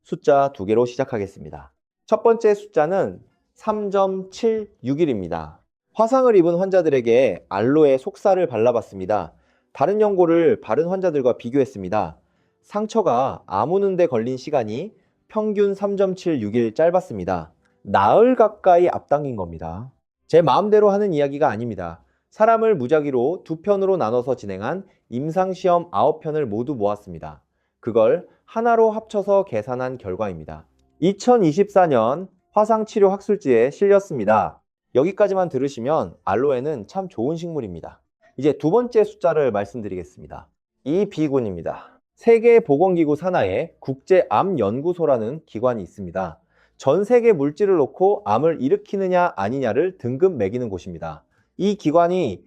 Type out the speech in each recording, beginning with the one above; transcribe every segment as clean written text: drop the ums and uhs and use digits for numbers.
숫자 두 개로 시작하겠습니다. 첫 번째 숫자는 3.761입니다. 화상을 입은 환자들에게 알로에 속살을 발라봤습니다. 다른 연고를 바른 환자들과 비교했습니다. 상처가 아무는 데 걸린 시간이 평균 3.761 짧았습니다. 나흘 가까이 앞당긴 겁니다. 제 마음대로 하는 이야기가 아닙니다. 사람을 무작위로 두 편으로 나눠서 진행한 임상시험 9편을 모두 모았습니다. 그걸 하나로 합쳐서 계산한 결과입니다. 2024년 화상치료 학술지에 실렸습니다. 여기까지만 들으시면 알로에는 참 좋은 식물입니다. 이제 두 번째 숫자를 말씀드리겠습니다. 이 비군입니다. 세계보건기구 산하에 국제암연구소라는 기관이 있습니다. 전 세계 물질을 놓고 암을 일으키느냐 아니냐를 등급 매기는 곳입니다. 이 기관이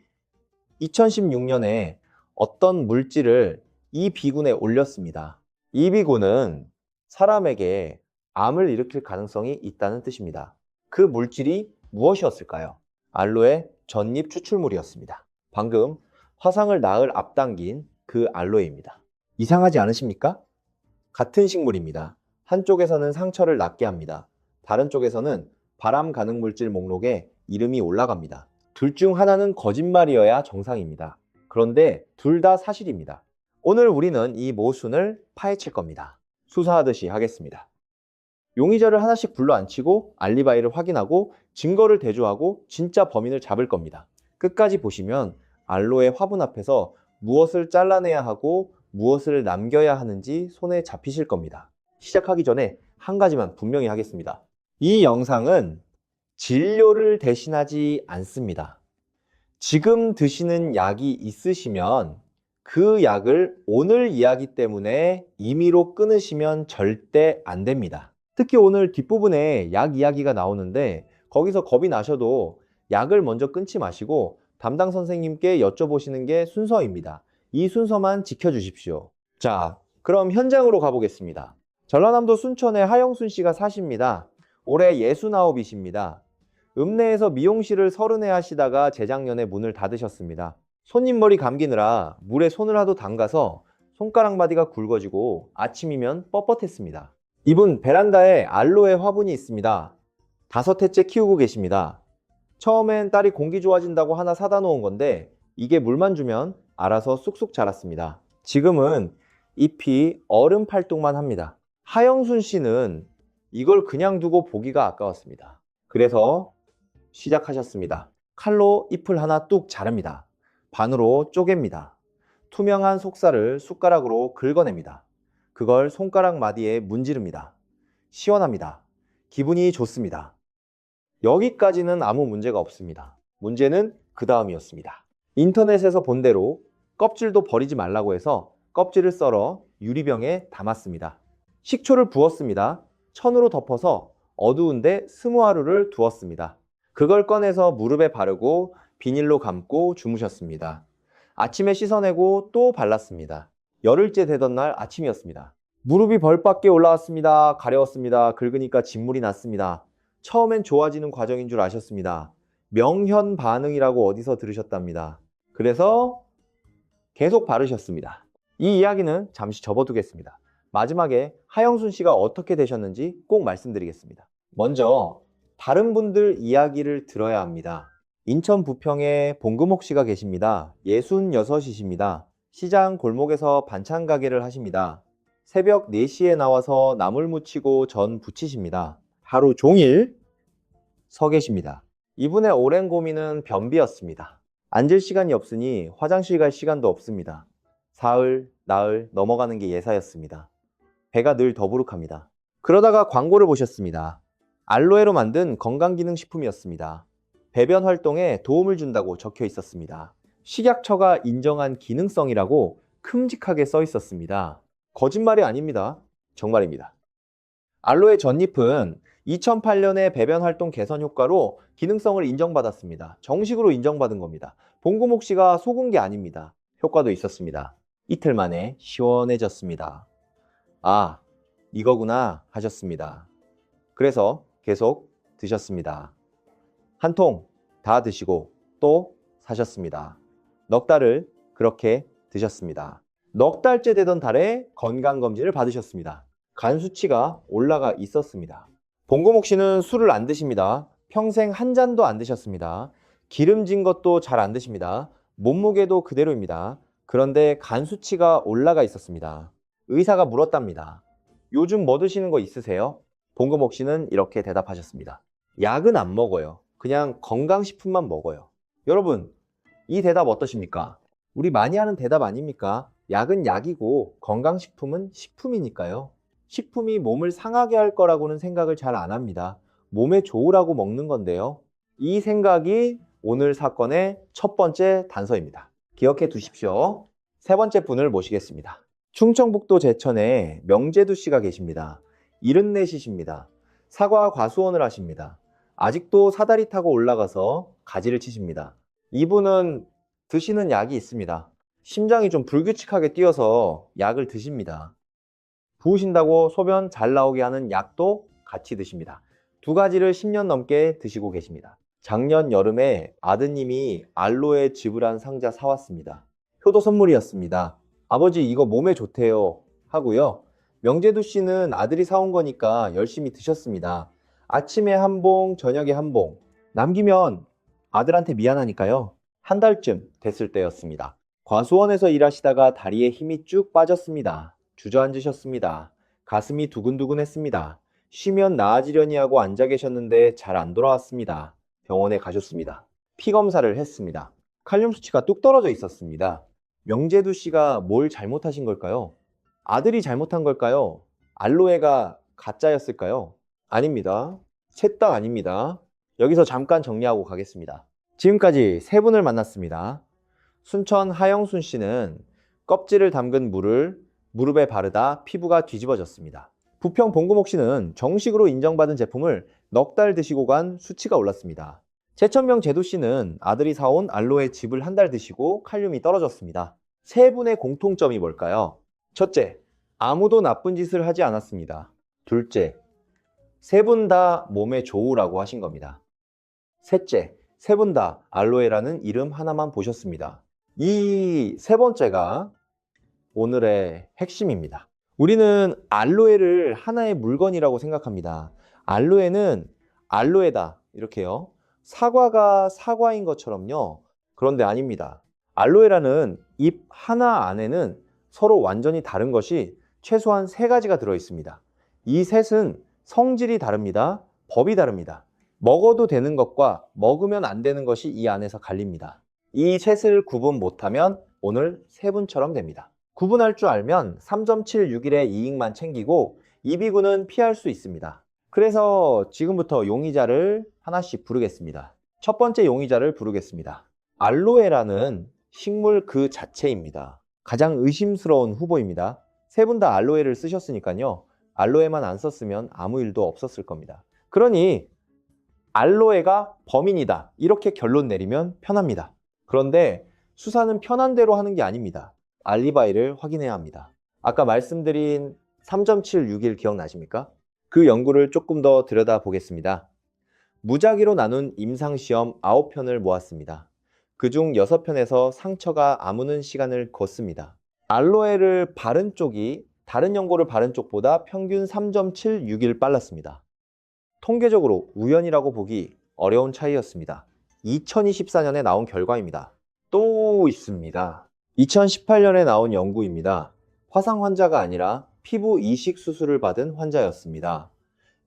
2016년에 어떤 물질을 이 비군에 올렸습니다. 이 비군은 사람에게 암을 일으킬 가능성이 있다는 뜻입니다. 그 물질이 무엇이었을까요? 알로에 전잎 추출물이었습니다. 방금 화상을 나흘 앞당긴 그 알로에입니다. 이상하지 않으십니까? 같은 식물입니다. 한쪽에서는 상처를 낫게 합니다. 다른 쪽에서는 발암 가능 물질 목록에 이름이 올라갑니다. 둘 중 하나는 거짓말이어야 정상입니다. 그런데 둘 다 사실입니다. 오늘 우리는 이 모순을 파헤칠 겁니다. 수사하듯이 하겠습니다. 용의자를 하나씩 불러앉히고 알리바이를 확인하고 증거를 대조하고 진짜 범인을 잡을 겁니다. 끝까지 보시면 알로에 화분 앞에서 무엇을 잘라내야 하고 무엇을 남겨야 하는지 손에 잡히실 겁니다. 시작하기 전에 한 가지만 분명히 하겠습니다. 이 영상은 진료를 대신하지 않습니다. 지금 드시는 약이 있으시면 그 약을 오늘 이야기 때문에 임의로 끊으시면 절대 안 됩니다. 특히 오늘 뒷부분에 약 이야기가 나오는데 거기서 겁이 나셔도 약을 먼저 끊지 마시고 담당 선생님께 여쭤보시는 게 순서입니다. 이 순서만 지켜주십시오. 자, 그럼 현장으로 가보겠습니다. 전라남도 순천의 하영순 씨가 사십니다. 올해 69이십니다. 읍내에서 미용실을 30회 하시다가 재작년에 문을 닫으셨습니다. 손님 머리 감기느라 물에 손을 하도 담가서 손가락 마디가 굵어지고 아침이면 뻣뻣했습니다. 이분 베란다에 알로에 화분이 있습니다. 5회째 키우고 계십니다. 처음엔 딸이 공기 좋아진다고 하나 사다 놓은 건데 이게 물만 주면 알아서 쑥쑥 자랐습니다. 지금은 잎이 얼음 팔뚝만 합니다. 하영순 씨는 이걸 그냥 두고 보기가 아까웠습니다. 그래서 시작하셨습니다. 칼로 잎을 하나 뚝 자릅니다. 반으로 쪼갭니다. 투명한 속살을 숟가락으로 긁어냅니다. 그걸 손가락 마디에 문지릅니다. 시원합니다. 기분이 좋습니다. 여기까지는 아무 문제가 없습니다. 문제는 그 다음이었습니다. 인터넷에서 본 대로 껍질도 버리지 말라고 해서 껍질을 썰어 유리병에 담았습니다. 식초를 부었습니다. 천으로 덮어서 어두운데 20하루를 두었습니다. 그걸 꺼내서 무릎에 바르고 비닐로 감고 주무셨습니다. 아침에 씻어내고 또 발랐습니다. 열흘째 되던 날 아침이었습니다. 무릎이 벌밖에 올라왔습니다. 가려웠습니다. 긁으니까 진물이 났습니다. 처음엔 좋아지는 과정인 줄 아셨습니다. 명현 반응이라고 어디서 들으셨답니다. 그래서 계속 바르셨습니다. 이 이야기는 잠시 접어두겠습니다. 마지막에 하영순 씨가 어떻게 되셨는지 꼭 말씀드리겠습니다. 먼저 다른 분들 이야기를 들어야 합니다. 인천 부평에 봉금옥 씨가 계십니다. 66이십니다. 시장 골목에서 반찬 가게를 하십니다. 새벽 4시에 나와서 나물 무치고 전 부치십니다. 하루 종일 서 계십니다. 이분의 오랜 고민은 변비였습니다. 앉을 시간이 없으니 화장실 갈 시간도 없습니다. 사흘, 나흘 넘어가는 게 예사였습니다. 배가 늘 더부룩합니다. 그러다가 광고를 보셨습니다. 알로에로 만든 건강기능식품이었습니다. 배변 활동에 도움을 준다고 적혀 있었습니다. 식약처가 인정한 기능성이라고 큼직하게 써 있었습니다. 거짓말이 아닙니다. 정말입니다. 알로에 전잎은 2008년에 배변 활동 개선 효과로 기능성을 인정받았습니다. 정식으로 인정받은 겁니다. 봉금옥 씨가 속은 게 아닙니다. 효과도 있었습니다. 이틀 만에 시원해졌습니다. 아, 이거구나 하셨습니다. 그래서 계속 드셨습니다. 한 통 다 드시고 또 사셨습니다. 넉 달을 그렇게 드셨습니다. 넉 달째 되던 달에 건강검진을 받으셨습니다. 간 수치가 올라가 있었습니다. 봉고목 씨는 술을 안 드십니다. 평생 한 잔도 안 드셨습니다. 기름진 것도 잘 안 드십니다. 몸무게도 그대로입니다. 그런데 간 수치가 올라가 있었습니다. 의사가 물었답니다. 요즘 뭐 드시는 거 있으세요? 봉고목 씨는 이렇게 대답하셨습니다. 약은 안 먹어요. 그냥 건강식품만 먹어요. 여러분, 이 대답 어떠십니까? 우리 많이 하는 대답 아닙니까? 약은 약이고 건강식품은 식품이니까요. 식품이 몸을 상하게 할 거라고는 생각을 잘 안 합니다. 몸에 좋으라고 먹는 건데요. 이 생각이 오늘 사건의 첫 번째 단서입니다. 기억해 두십시오. 세 번째 분을 모시겠습니다. 충청북도 제천에 명재두 씨가 계십니다. 74이십니다. 사과 과수원을 하십니다. 아직도 사다리 타고 올라가서 가지를 치십니다. 이분은 드시는 약이 있습니다. 심장이 좀 불규칙하게 뛰어서 약을 드십니다. 부으신다고 소변 잘 나오게 하는 약도 같이 드십니다. 두 가지를 10년 넘게 드시고 계십니다. 작년 여름에 아드님이 알로에 즙을 상자 사왔습니다. 효도 선물이었습니다. 아버지 이거 몸에 좋대요 하고요. 명재두 씨는 아들이 사온 거니까 열심히 드셨습니다. 아침에 한 봉, 저녁에 한 봉. 남기면 아들한테 미안하니까요. 한 달쯤 됐을 때였습니다. 과수원에서 일하시다가 다리에 힘이 쭉 빠졌습니다. 주저앉으셨습니다. 가슴이 두근두근했습니다. 쉬면 나아지려니 하고 앉아 계셨는데 잘 안 돌아왔습니다. 병원에 가셨습니다. 피 검사를 했습니다. 칼륨 수치가 뚝 떨어져 있었습니다. 명재두 씨가 뭘 잘못하신 걸까요? 아들이 잘못한 걸까요? 알로에가 가짜였을까요? 아닙니다. 셋 다 아닙니다. 여기서 잠깐 정리하고 가겠습니다. 지금까지 세 분을 만났습니다. 순천 하영순 씨는 껍질을 담근 물을 무릎에 바르다 피부가 뒤집어졌습니다. 부평 봉구목 씨는 정식으로 인정받은 제품을 넉 달 드시고 간 수치가 올랐습니다. 제천명 제두 씨는 아들이 사온 알로에 즙을 한 달 드시고 칼륨이 떨어졌습니다. 세 분의 공통점이 뭘까요? 첫째, 아무도 나쁜 짓을 하지 않았습니다. 둘째, 세 분 다 몸에 좋으라고 하신 겁니다. 셋째, 세 분 다 알로에라는 이름 하나만 보셨습니다. 이 세 번째가 오늘의 핵심입니다. 우리는 알로에를 하나의 물건이라고 생각합니다. 알로에는 알로에다 이렇게요. 사과가 사과인 것처럼요. 그런데 아닙니다. 알로에라는 잎 하나 안에는 서로 완전히 다른 것이 최소한 세 가지가 들어 있습니다. 이 셋은 성질이 다릅니다. 법이 다릅니다. 먹어도 되는 것과 먹으면 안 되는 것이 이 안에서 갈립니다. 이 셋을 구분 못하면 오늘 세 분처럼 됩니다. 구분할 줄 알면 3.76일의 이익만 챙기고 이비구는 피할 수 있습니다. 그래서 지금부터 용의자를 하나씩 부르겠습니다. 첫 번째 용의자를 부르겠습니다. 알로에라는 식물 그 자체입니다. 가장 의심스러운 후보입니다. 세 분 다 알로에를 쓰셨으니까요. 알로에만 안 썼으면 아무 일도 없었을 겁니다. 그러니 알로에가 범인이다 이렇게 결론 내리면 편합니다. 그런데 수사는 편한 대로 하는 게 아닙니다. 알리바이를 확인해야 합니다. 아까 말씀드린 3.76일 기억나십니까? 그 연구를 조금 더 들여다보겠습니다. 무작위로 나눈 임상시험 9편을 모았습니다. 그중 6편에서 상처가 아무는 시간을 걷습니다. 알로에를 바른 쪽이 다른 연고를 바른 쪽보다 평균 3.76일 빨랐습니다. 통계적으로 우연이라고 보기 어려운 차이였습니다. 2024년에 나온 결과입니다. 또 있습니다. 2018년에 나온 연구입니다. 화상 환자가 아니라 피부 이식 수술을 받은 환자였습니다.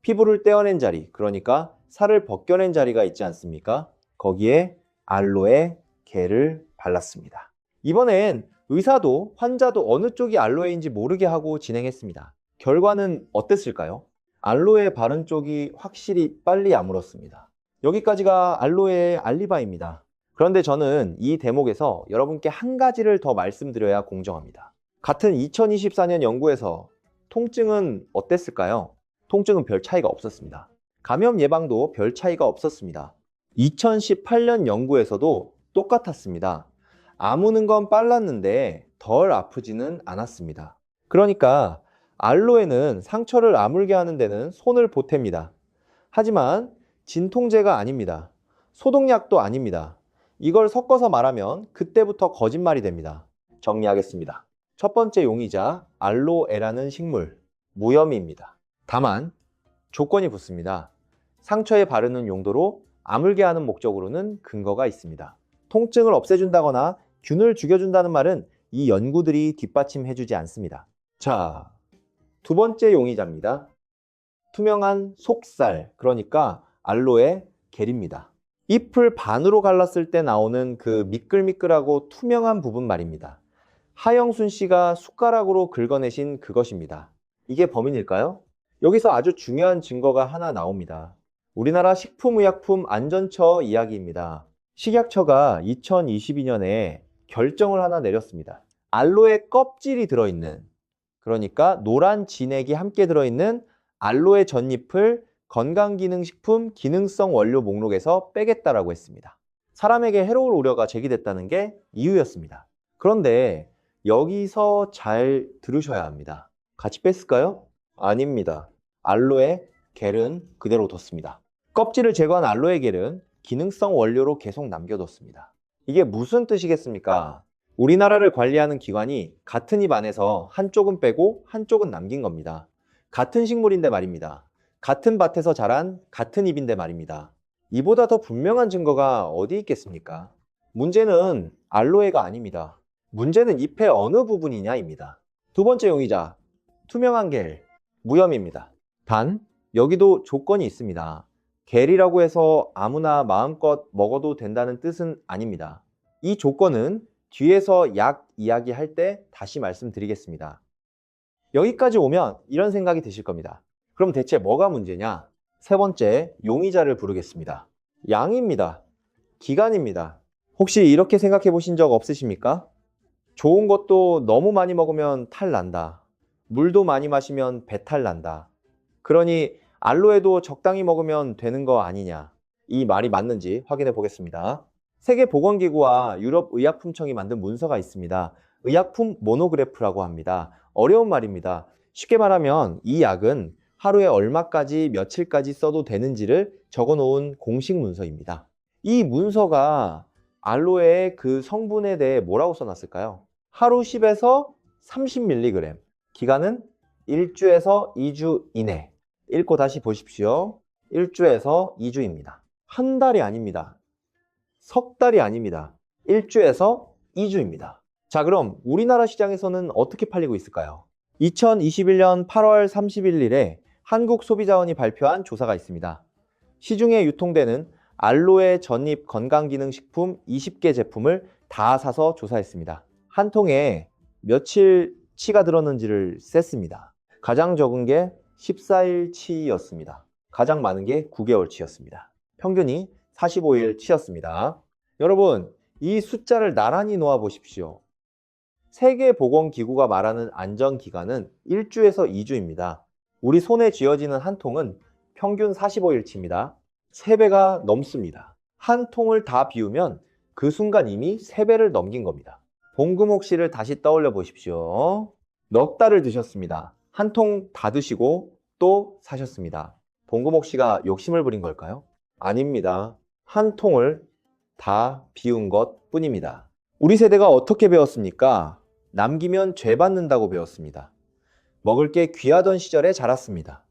피부를 떼어낸 자리, 그러니까 살을 벗겨낸 자리가 있지 않습니까? 거기에 알로에 겔을 발랐습니다. 이번엔 의사도 환자도 어느 쪽이 알로에인지 모르게 하고 진행했습니다. 결과는 어땠을까요? 알로에 바른 쪽이 확실히 빨리 아물었습니다. 여기까지가 알로에의 알리바이입니다. 그런데 저는 이 대목에서 여러분께 한 가지를 더 말씀드려야 공정합니다. 같은 2024년 연구에서 통증은 어땠을까요? 통증은 별 차이가 없었습니다. 감염 예방도 별 차이가 없었습니다. 2018년 연구에서도 똑같았습니다. 아무는 건 빨랐는데 덜 아프지는 않았습니다. 그러니까 알로에는 상처를 아물게 하는 데는 손을 보탭니다. 하지만 진통제가 아닙니다. 소독약도 아닙니다. 이걸 섞어서 말하면 그때부터 거짓말이 됩니다. 정리하겠습니다. 첫 번째 용의자 알로에라는 식물. 무혐의입니다. 다만 조건이 붙습니다. 상처에 바르는 용도로 아물게 하는 목적으로는 근거가 있습니다. 통증을 없애준다거나 균을 죽여준다는 말은 이 연구들이 뒷받침해주지 않습니다. 자, 두 번째 용의자입니다. 투명한 속살, 그러니까 알로에 겔입니다. 잎을 반으로 갈랐을 때 나오는 그 미끌미끌하고 투명한 부분 말입니다. 하영순 씨가 숟가락으로 긁어내신 그것입니다. 이게 범인일까요? 여기서 아주 중요한 증거가 하나 나옵니다. 우리나라 식품의약품안전처 이야기입니다. 식약처가 2022년에 결정을 하나 내렸습니다. 알로에 껍질이 들어있는, 그러니까 노란 진액이 함께 들어있는 알로에 전잎을 건강기능식품 기능성 원료 목록에서 빼겠다라고 했습니다. 사람에게 해로울 우려가 제기됐다는 게 이유였습니다. 그런데 여기서 잘 들으셔야 합니다. 같이 뺐을까요? 아닙니다. 알로에 겔은 그대로 뒀습니다. 껍질을 제거한 알로에 겔은 기능성 원료로 계속 남겨뒀습니다. 이게 무슨 뜻이겠습니까? 우리나라를 관리하는 기관이 같은 입 안에서 한쪽은 빼고 한쪽은 남긴 겁니다. 같은 식물인데 말입니다. 같은 밭에서 자란 같은 잎인데 말입니다. 이보다 더 분명한 증거가 어디 있겠습니까? 문제는 알로에가 아닙니다. 문제는 잎의 어느 부분이냐입니다. 두 번째 용의자, 투명한 겔, 무혐의입니다. 단, 여기도 조건이 있습니다. 겔이라고 해서 아무나 마음껏 먹어도 된다는 뜻은 아닙니다. 이 조건은 뒤에서 약 이야기할 때 다시 말씀드리겠습니다. 여기까지 오면 이런 생각이 드실 겁니다. 그럼 대체 뭐가 문제냐? 세 번째, 용의자를 부르겠습니다. 양입니다. 기간입니다. 혹시 이렇게 생각해 보신 적 없으십니까? 좋은 것도 너무 많이 먹으면 탈 난다. 물도 많이 마시면 배탈 난다. 그러니 알로에도 적당히 먹으면 되는 거 아니냐? 이 말이 맞는지 확인해 보겠습니다. 세계보건기구와 유럽의약품청이 만든 문서가 있습니다. 의약품 모노그래프라고 합니다. 어려운 말입니다. 쉽게 말하면 이 약은 하루에 얼마까지 며칠까지 써도 되는지를 적어놓은 공식 문서입니다. 이 문서가 알로에의 그 성분에 대해 뭐라고 써놨을까요? 하루 10에서 30mg, 기간은 1주에서 2주 이내. 읽고 다시 보십시오. 1주에서 2주입니다. 한 달이 아닙니다. 석 달이 아닙니다. 1주에서 2주입니다. 자, 그럼 우리나라 시장에서는 어떻게 팔리고 있을까요? 2021년 8월 31일에 한국소비자원이 발표한 조사가 있습니다. 시중에 유통되는 알로에 전잎 건강기능식품 20개 제품을 다 사서 조사했습니다. 한 통에 며칠치가 들었는지를 셌습니다. 가장 적은 게 14일치였습니다. 가장 많은 게 9개월치였습니다. 평균이 45일치였습니다. 여러분, 이 숫자를 나란히 놓아 보십시오. 세계보건기구가 말하는 안전기간은 1주에서 2주입니다. 우리 손에 쥐어지는 한 통은 평균 45일치입니다. 3배가 넘습니다. 한 통을 다 비우면 그 순간 이미 3배를 넘긴 겁니다. 봉금옥 씨를 다시 떠올려 보십시오. 넉 달을 드셨습니다. 한 통 다 드시고 또 사셨습니다. 봉금옥 씨가 욕심을 부린 걸까요? 아닙니다. 한 통을 다 비운 것 뿐입니다. 우리 세대가 어떻게 배웠습니까? 남기면 죄 받는다고 배웠습니다. 먹을 게 귀하던 시절에 자랐습니다.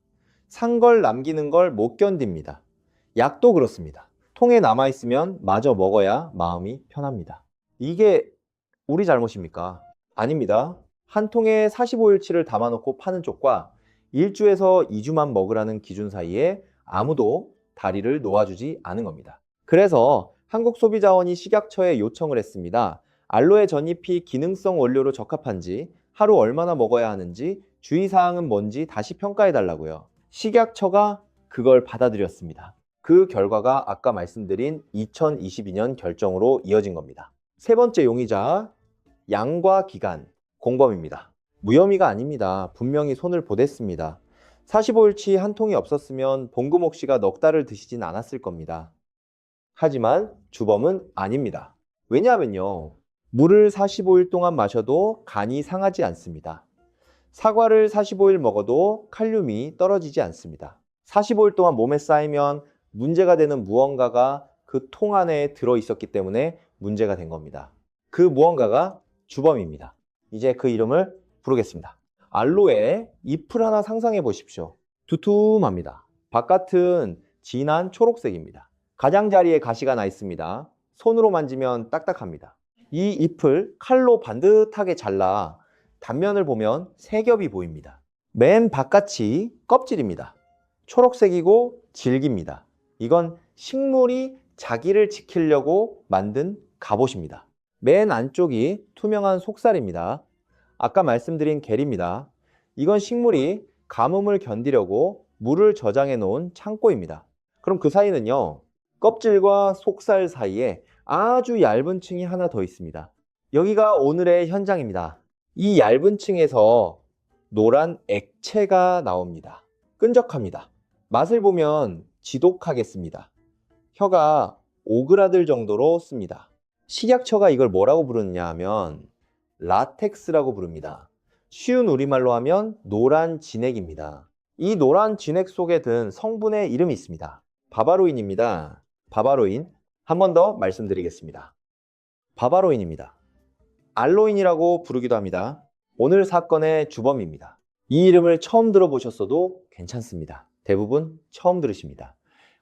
산 걸 남기는 걸 못 견딥니다. 약도 그렇습니다. 통에 남아있으면 마저 먹어야 마음이 편합니다. 이게 우리 잘못입니까? 아닙니다. 한 통에 45일치를 담아놓고 파는 쪽과 1주에서 2주만 먹으라는 기준 사이에 아무도 다리를 놓아주지 않은 겁니다. 그래서 한국소비자원이 식약처에 요청을 했습니다. 알로에 전잎이 기능성 원료로 적합한지, 하루 얼마나 먹어야 하는지, 주의사항은 뭔지 다시 평가해달라고요. 식약처가 그걸 받아들였습니다. 그 결과가 아까 말씀드린 2022년 결정으로 이어진 겁니다. 세 번째 용의자, 양과 기간, 공범입니다. 무혐의가 아닙니다. 분명히 손을 보댔습니다. 45일치 한 통이 없었으면 봉금옥 씨가 넉 달을 드시진 않았을 겁니다. 하지만 주범은 아닙니다. 왜냐하면요, 물을 45일 동안 마셔도 간이 상하지 않습니다. 사과를 45일 먹어도 칼륨이 떨어지지 않습니다. 45일 동안 몸에 쌓이면 문제가 되는 무언가가 그 통 안에 들어 있었기 때문에 문제가 된 겁니다. 그 무언가가 주범입니다. 이제 그 이름을 부르겠습니다. 알로에 잎을 하나 상상해 보십시오. 두툼합니다. 바깥은 진한 초록색입니다. 가장자리에 가시가 나 있습니다. 손으로 만지면 딱딱합니다. 이 잎을 칼로 반듯하게 잘라 단면을 보면 세 겹이 보입니다. 맨 바깥이 껍질입니다. 초록색이고 질깁니다. 이건 식물이 자기를 지키려고 만든 갑옷입니다. 맨 안쪽이 투명한 속살입니다. 아까 말씀드린 게리입니다. 이건 식물이 가뭄을 견디려고 물을 저장해 놓은 창고입니다. 그럼 그 사이는요, 껍질과 속살 사이에 아주 얇은 층이 하나 더 있습니다. 여기가 오늘의 현장입니다. 이 얇은 층에서 노란 액체가 나옵니다. 끈적합니다. 맛을 보면 지독하겠습니다. 혀가 오그라들 정도로 씁니다. 식약처가 이걸 뭐라고 부르느냐 하면 라텍스라고 부릅니다. 쉬운 우리말로 하면 노란 진액입니다. 이 노란 진액 속에 든 성분의 이름이 있습니다. 바바로인입니다. 바바로인. 한 번 더 말씀드리겠습니다. 바바로인입니다. 알로인이라고 부르기도 합니다. 오늘 사건의 주범입니다. 이 이름을 처음 들어보셨어도 괜찮습니다. 대부분 처음 들으십니다.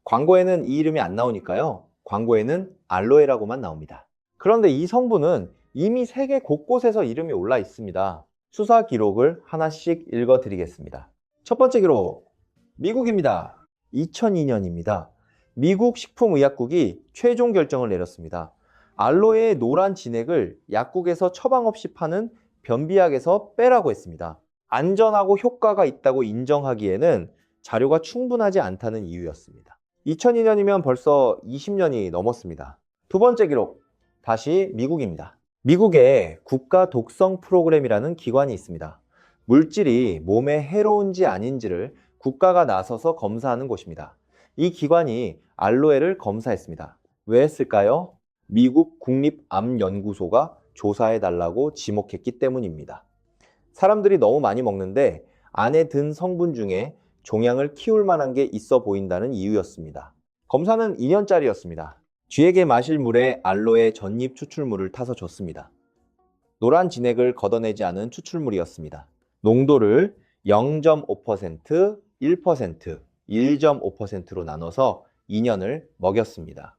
광고에는 이 이름이 안 나오니까요. 광고에는 알로에라고만 나옵니다. 그런데 이 성분은 이미 세계 곳곳에서 이름이 올라 있습니다. 수사 기록을 하나씩 읽어 드리겠습니다. 첫 번째 기록, 미국입니다. 2002년입니다. 미국 식품의약국이 최종 결정을 내렸습니다. 알로에의 노란 진액을 약국에서 처방 없이 파는 변비약에서 빼라고 했습니다. 안전하고 효과가 있다고 인정하기에는 자료가 충분하지 않다는 이유였습니다. 2002년이면 벌써 20년이 넘었습니다. 두 번째 기록, 다시 미국입니다. 미국에 국가 독성 프로그램이라는 기관이 있습니다. 물질이 몸에 해로운지 아닌지를 국가가 나서서 검사하는 곳입니다. 이 기관이 알로에를 검사했습니다. 왜 했을까요? 미국 국립암연구소가 조사해달라고 지목했기 때문입니다. 사람들이 너무 많이 먹는데 안에 든 성분 중에 종양을 키울 만한 게 있어 보인다는 이유였습니다. 검사는 2년짜리였습니다. 쥐에게 마실 물에 알로에 전잎 추출물을 타서 줬습니다. 노란 진액을 걷어내지 않은 추출물이었습니다. 농도를 0.5%, 1%, 1.5%로 나눠서 2년을 먹였습니다.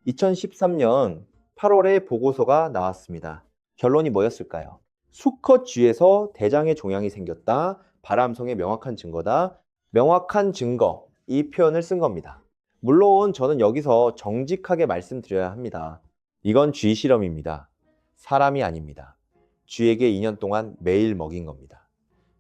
2013년 8월에 보고서가 나왔습니다. 결론이 뭐였을까요? 수컷 쥐에서 대장에 종양이 생겼다. 바람성의 명확한 증거다. 명확한 증거, 이 표현을 쓴 겁니다. 물론 저는 여기서 정직하게 말씀드려야 합니다. 이건 쥐 실험입니다. 사람이 아닙니다. 쥐에게 2년 동안 매일 먹인 겁니다.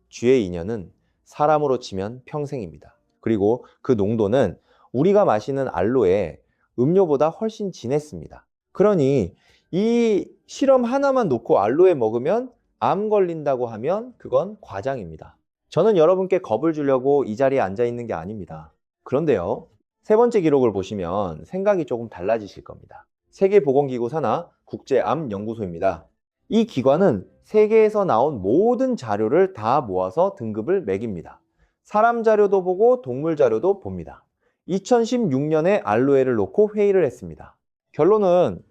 쥐의 2년은 사람으로 치면 평생입니다. 그리고 그 농도는 우리가 마시는 알로에 음료보다 훨씬 진했습니다. 그러니 이 실험 하나만 놓고 알로에 먹으면 암 걸린다고 하면 그건 과장입니다. 저는 여러분께 겁을 주려고 이 자리에 앉아 있는 게 아닙니다. 그런데요, 세 번째 기록을 보시면 생각이 조금 달라지실 겁니다. 세계보건기구 산하 국제암연구소입니다. 이 기관은 세계에서 나온 모든 자료를 다 모아서 등급을 매깁니다. 사람 자료도 보고 동물 자료도 봅니다. 2016년에 알로에를 놓고 회의를 했습니다. 결론은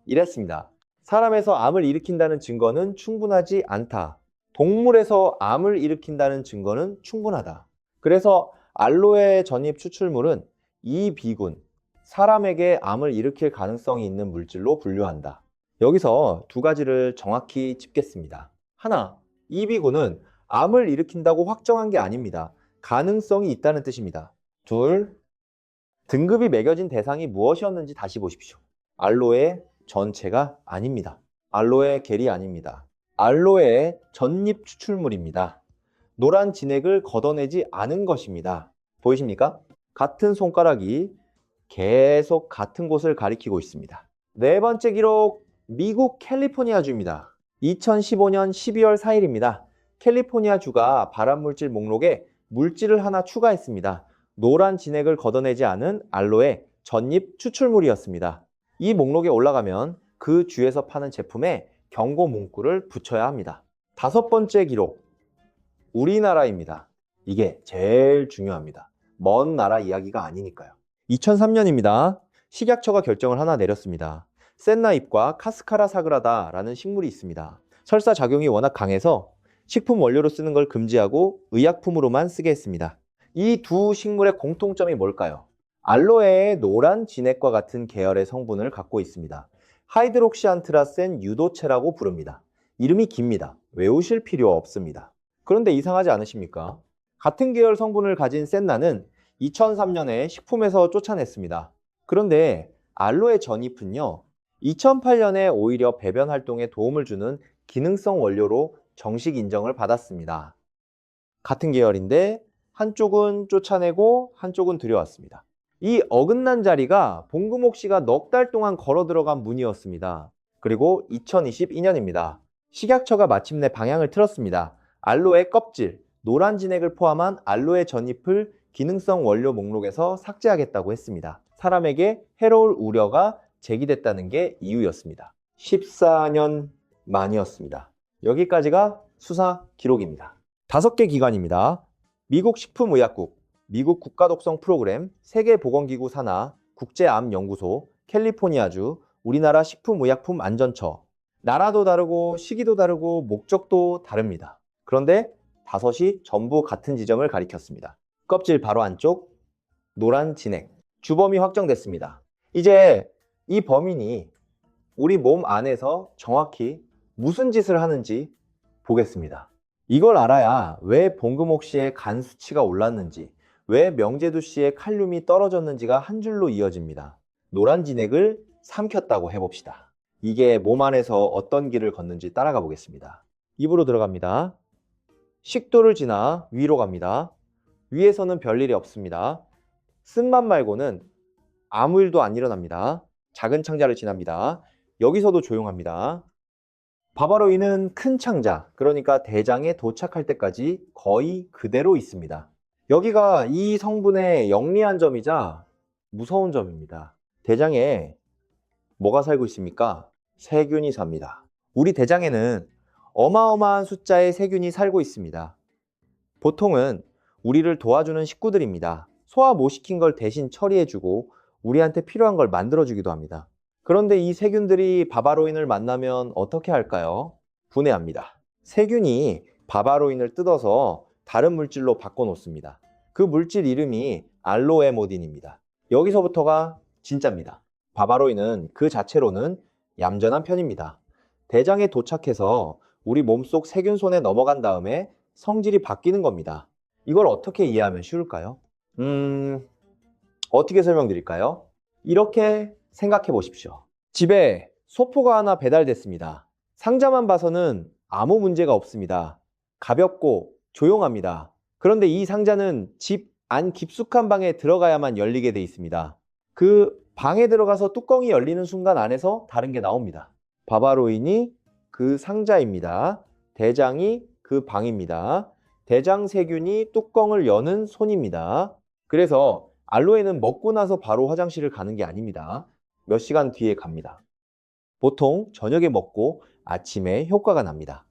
이랬습니다. 사람에서 암을 일으킨다는 증거는 충분하지 않다. 동물에서 암을 일으킨다는 증거는 충분하다. 그래서 알로에 전잎 추출물은 이 비군, 사람에게 암을 일으킬 가능성이 있는 물질로 분류한다. 여기서 두 가지를 정확히 짚겠습니다. 하나, 이 비군은 암을 일으킨다고 확정한 게 아닙니다. 가능성이 있다는 뜻입니다. 둘, 등급이 매겨진 대상이 무엇이었는지 다시 보십시오. 알로에 전체가 아닙니다. 알로에 겔이 아닙니다. 알로에 전잎 추출물입니다. 노란 진액을 걷어내지 않은 것입니다. 보이십니까? 같은 손가락이 계속 같은 곳을 가리키고 있습니다. 네 번째 기록, 미국 캘리포니아주입니다. 2015년 12월 4일입니다. 캘리포니아주가 발암물질 목록에 물질을 하나 추가했습니다. 노란 진액을 걷어내지 않은 알로에 전잎 추출물이었습니다. 이 목록에 올라가면 그 주에서 파는 제품에 경고 문구를 붙여야 합니다. 다섯 번째 기록, 우리나라입니다. 이게 제일 중요합니다. 먼 나라 이야기가 아니니까요. 2003년입니다. 식약처가 결정을 하나 내렸습니다. 센나잎과 카스카라 사그라다라는 식물이 있습니다. 설사 작용이 워낙 강해서 식품 원료로 쓰는 걸 금지하고 의약품으로만 쓰게 했습니다. 이 두 식물의 공통점이 뭘까요? 알로에의 노란 진액과 같은 계열의 성분을 갖고 있습니다. 하이드록시안트라센 유도체라고 부릅니다. 이름이 깁니다. 외우실 필요 없습니다. 그런데 이상하지 않으십니까? 같은 계열 성분을 가진 센나는 2003년에 식품에서 쫓아냈습니다. 그런데 알로에 전잎은요, 2008년에 오히려 배변 활동에 도움을 주는 기능성 원료로 정식 인정을 받았습니다. 같은 계열인데 한쪽은 쫓아내고 한쪽은 들여왔습니다. 이 어긋난 자리가 봉금옥 씨가 넉 달 동안 걸어 들어간 문이었습니다. 그리고 2022년입니다. 식약처가 마침내 방향을 틀었습니다. 알로에 껍질, 노란 진액을 포함한 알로에 전잎을 기능성 원료 목록에서 삭제하겠다고 했습니다. 사람에게 해로울 우려가 제기됐다는 게 이유였습니다. 14년 만이었습니다. 여기까지가 수사 기록입니다. 5개 기관입니다. 미국 식품의약국, 미국 국가독성 프로그램, 세계보건기구 산하, 국제암연구소, 캘리포니아주, 우리나라 식품의약품안전처. 나라도 다르고 시기도 다르고 목적도 다릅니다. 그런데 5이 전부 같은 지점을 가리켰습니다. 껍질 바로 안쪽, 노란 진액. 주범이 확정됐습니다. 이제 이 범인이 우리 몸 안에서 정확히 무슨 짓을 하는지 보겠습니다. 이걸 알아야 왜 봉금옥 씨의 간 수치가 올랐는지, 왜 명재두 씨의 칼륨이 떨어졌는지가 한 줄로 이어집니다. 노란 진액을 삼켰다고 해봅시다. 이게 몸 안에서 어떤 길을 걷는지 따라가 보겠습니다. 입으로 들어갑니다. 식도를 지나 위로 갑니다. 위에서는 별일이 없습니다. 쓴맛 말고는 아무 일도 안 일어납니다. 작은 창자를 지납니다. 여기서도 조용합니다. 바바로인은 큰 창자, 그러니까 대장에 도착할 때까지 거의 그대로 있습니다. 여기가 이 성분의 영리한 점이자 무서운 점입니다. 대장에 뭐가 살고 있습니까? 세균이 삽니다. 우리 대장에는 어마어마한 숫자의 세균이 살고 있습니다. 보통은 우리를 도와주는 식구들입니다. 소화 못 시킨 걸 대신 처리해주고 우리한테 필요한 걸 만들어주기도 합니다. 그런데 이 세균들이 바바로인을 만나면 어떻게 할까요? 분해합니다. 세균이 바바로인을 뜯어서 다른 물질로 바꿔놓습니다. 그 물질 이름이 알로에모딘입니다. 여기서부터가 진짜입니다. 바바로인은 그 자체로는 얌전한 편입니다. 대장에 도착해서 우리 몸속 세균 손에 넘어간 다음에 성질이 바뀌는 겁니다. 이걸 어떻게 이해하면 쉬울까요? 어떻게 설명드릴까요? 이렇게 생각해 보십시오. 집에 소포가 하나 배달됐습니다. 상자만 봐서는 아무 문제가 없습니다. 가볍고 조용합니다. 그런데 이 상자는 집 안 깊숙한 방에 들어가야만 열리게 돼 있습니다. 그 방에 들어가서 뚜껑이 열리는 순간 안에서 다른 게 나옵니다. 바바로인이 그 상자입니다. 대장이 그 방입니다. 대장 세균이 뚜껑을 여는 손입니다. 그래서 알로에는 먹고 나서 바로 화장실을 가는 게 아닙니다. 몇 시간 뒤에 갑니다. 보통 저녁에 먹고 아침에 효과가 납니다.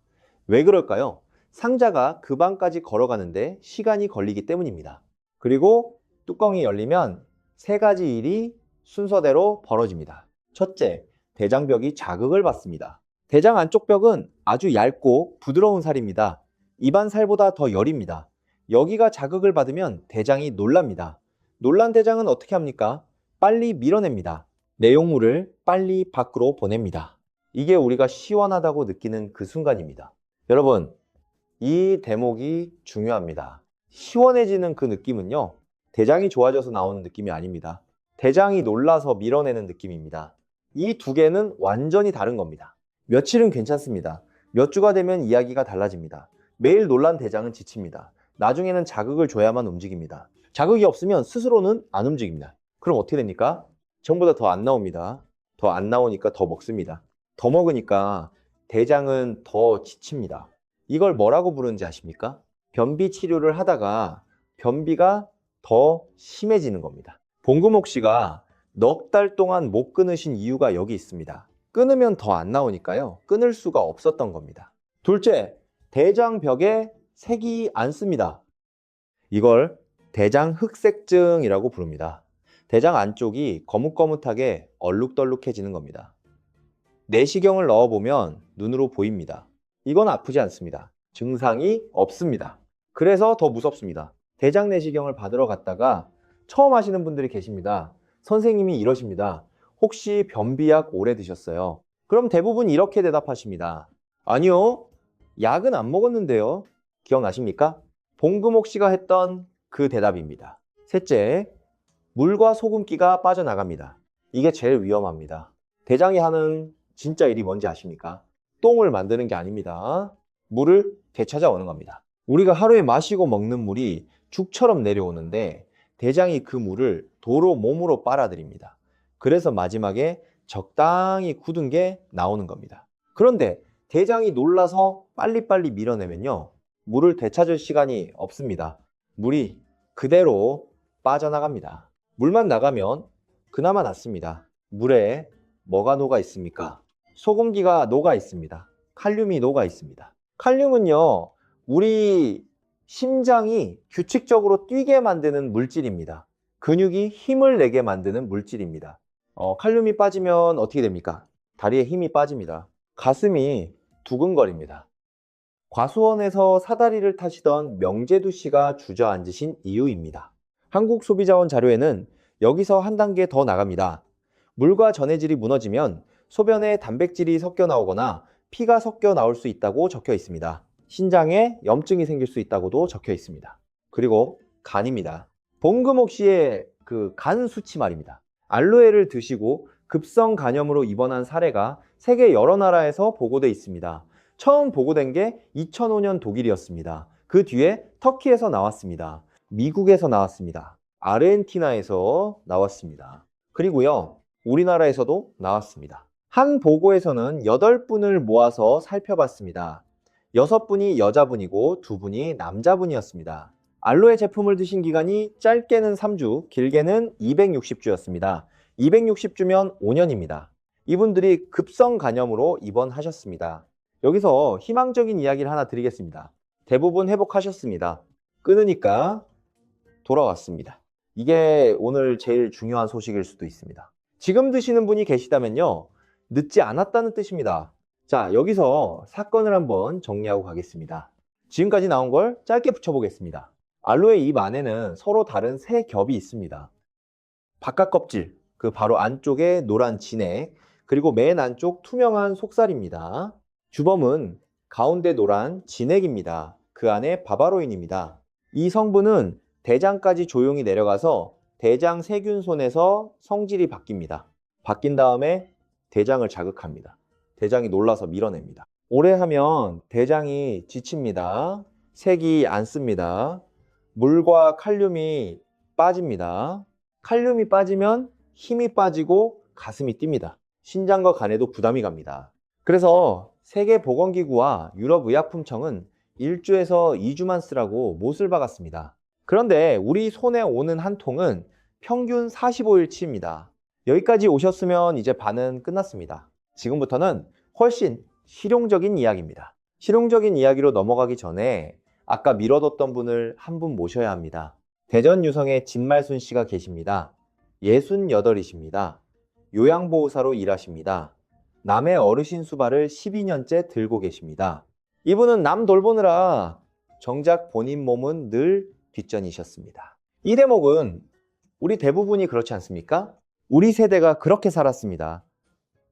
왜 그럴까요? 상자가 그 방까지 걸어가는데 시간이 걸리기 때문입니다. 그리고 뚜껑이 열리면 3가지 일이 순서대로 벌어집니다. 첫째, 대장벽이 자극을 받습니다. 대장 안쪽 벽은 아주 얇고 부드러운 살입니다. 입안 살보다 더 여립니다. 여기가 자극을 받으면 대장이 놀랍니다. 놀란 대장은 어떻게 합니까? 빨리 밀어냅니다. 내용물을 빨리 밖으로 보냅니다. 이게 우리가 시원하다고 느끼는 그 순간입니다. 여러분, 이 대목이 중요합니다. 시원해지는 그 느낌은요, 대장이 좋아져서 나오는 느낌이 아닙니다. 대장이 놀라서 밀어내는 느낌입니다. 이 두 개는 완전히 다른 겁니다. 며칠은 괜찮습니다. 몇 주가 되면 이야기가 달라집니다. 매일 놀란 대장은 지칩니다. 나중에는 자극을 줘야만 움직입니다. 자극이 없으면 스스로는 안 움직입니다. 그럼 어떻게 됩니까? 전보다 더 안 나옵니다. 더 안 나오니까 더 먹습니다. 더 먹으니까 대장은 더 지칩니다. 이걸 뭐라고 부르는지 아십니까? 변비 치료를 하다가 변비가 더 심해지는 겁니다. 봉금옥 씨가 넉 달 동안 못 끊으신 이유가 여기 있습니다. 끊으면 더 안 나오니까요. 끊을 수가 없었던 겁니다. 둘째, 대장벽에 색이 안 씁니다. 이걸 대장 흑색증이라고 부릅니다. 대장 안쪽이 거뭇거뭇하게 얼룩덜룩해지는 겁니다. 내시경을 넣어보면 눈으로 보입니다. 이건 아프지 않습니다. 증상이 없습니다. 그래서 더 무섭습니다. 대장 내시경을 받으러 갔다가 처음 하시는 분들이 계십니다. 선생님이 이러십니다. 혹시 변비약 오래 드셨어요? 그럼 대부분 이렇게 대답하십니다. 아니요, 약은 안 먹었는데요. 기억나십니까? 봉금옥 씨가 했던 그 대답입니다. 셋째, 물과 소금기가 빠져나갑니다. 이게 제일 위험합니다. 대장이 하는 진짜 일이 뭔지 아십니까? 똥을 만드는 게 아닙니다. 물을 되찾아오는 겁니다. 우리가 하루에 마시고 먹는 물이 죽처럼 내려오는데 대장이 그 물을 도로 몸으로 빨아들입니다. 그래서 마지막에 적당히 굳은 게 나오는 겁니다. 그런데 대장이 놀라서 빨리빨리 밀어내면요, 물을 되찾을 시간이 없습니다. 물이 그대로 빠져나갑니다. 물만 나가면 그나마 낫습니다. 물에 뭐가 녹아 있습니까? 소금기가 녹아 있습니다. 칼륨이 녹아 있습니다. 칼륨은요, 우리 심장이 규칙적으로 뛰게 만드는 물질입니다. 근육이 힘을 내게 만드는 물질입니다. 칼륨이 빠지면 어떻게 됩니까? 다리에 힘이 빠집니다. 가슴이 두근거립니다. 과수원에서 사다리를 타시던 명재두 씨가 주저앉으신 이유입니다. 한국소비자원 자료에는 여기서 한 단계 더 나갑니다. 물과 전해질이 무너지면 소변에 단백질이 섞여 나오거나 피가 섞여 나올 수 있다고 적혀 있습니다. 신장에 염증이 생길 수 있다고도 적혀 있습니다. 그리고 간입니다. 봉금옥 씨의 그 간 수치 말입니다. 알로에를 드시고 급성 간염으로 입원한 사례가 세계 여러 나라에서 보고돼 있습니다. 처음 보고된 게 2005년 독일이었습니다. 그 뒤에 터키에서 나왔습니다. 미국에서 나왔습니다. 아르헨티나에서 나왔습니다. 그리고요, 우리나라에서도 나왔습니다. 한 보고에서는 8분을 모아서 살펴봤습니다. 6분이 여자분이고 2분이 남자분이었습니다. 알로에 제품을 드신 기간이 짧게는 3주, 길게는 260주였습니다. 260주면 5년입니다. 이분들이 급성 간염으로 입원하셨습니다. 여기서 희망적인 이야기를 하나 드리겠습니다. 대부분 회복하셨습니다. 끊으니까 돌아왔습니다. 이게 오늘 제일 중요한 소식일 수도 있습니다. 지금 드시는 분이 계시다면요, 늦지 않았다는 뜻입니다. 자, 여기서 사건을 한번 정리하고 가겠습니다. 지금까지 나온 걸 짧게 붙여보겠습니다. 알로에 잎 안에는 서로 다른 세 겹이 있습니다. 바깥 껍질, 그 바로 안쪽에 노란 진액, 그리고 맨 안쪽 투명한 속살입니다. 주범은 가운데 노란 진액입니다. 그 안에 바바로인입니다. 이 성분은 대장까지 조용히 내려가서 대장 세균손에서 성질이 바뀝니다. 바뀐 다음에 대장을 자극합니다. 대장이 놀라서 밀어냅니다. 오래 하면 대장이 지칩니다. 색이 안 씁니다. 물과 칼륨이 빠집니다. 칼륨이 빠지면 힘이 빠지고 가슴이 뜁니다. 신장과 간에도 부담이 갑니다. 그래서 세계보건기구와 유럽의약품청은 1주에서 2주만 쓰라고 못을 박았습니다. 그런데 우리 손에 오는 한 통은 평균 45일치입니다. 여기까지 오셨으면 이제 반은 끝났습니다. 지금부터는 훨씬 실용적인 이야기입니다. 실용적인 이야기로 넘어가기 전에 아까 미뤄뒀던 분을 한 분 모셔야 합니다. 대전 유성에 진말순 씨가 계십니다. 68이십니다. 요양보호사로 일하십니다. 남의 어르신 수발을 12년째 들고 계십니다. 이분은 남 돌보느라 정작 본인 몸은 늘 뒷전이셨습니다. 이 대목은 우리 대부분이 그렇지 않습니까? 우리 세대가 그렇게 살았습니다.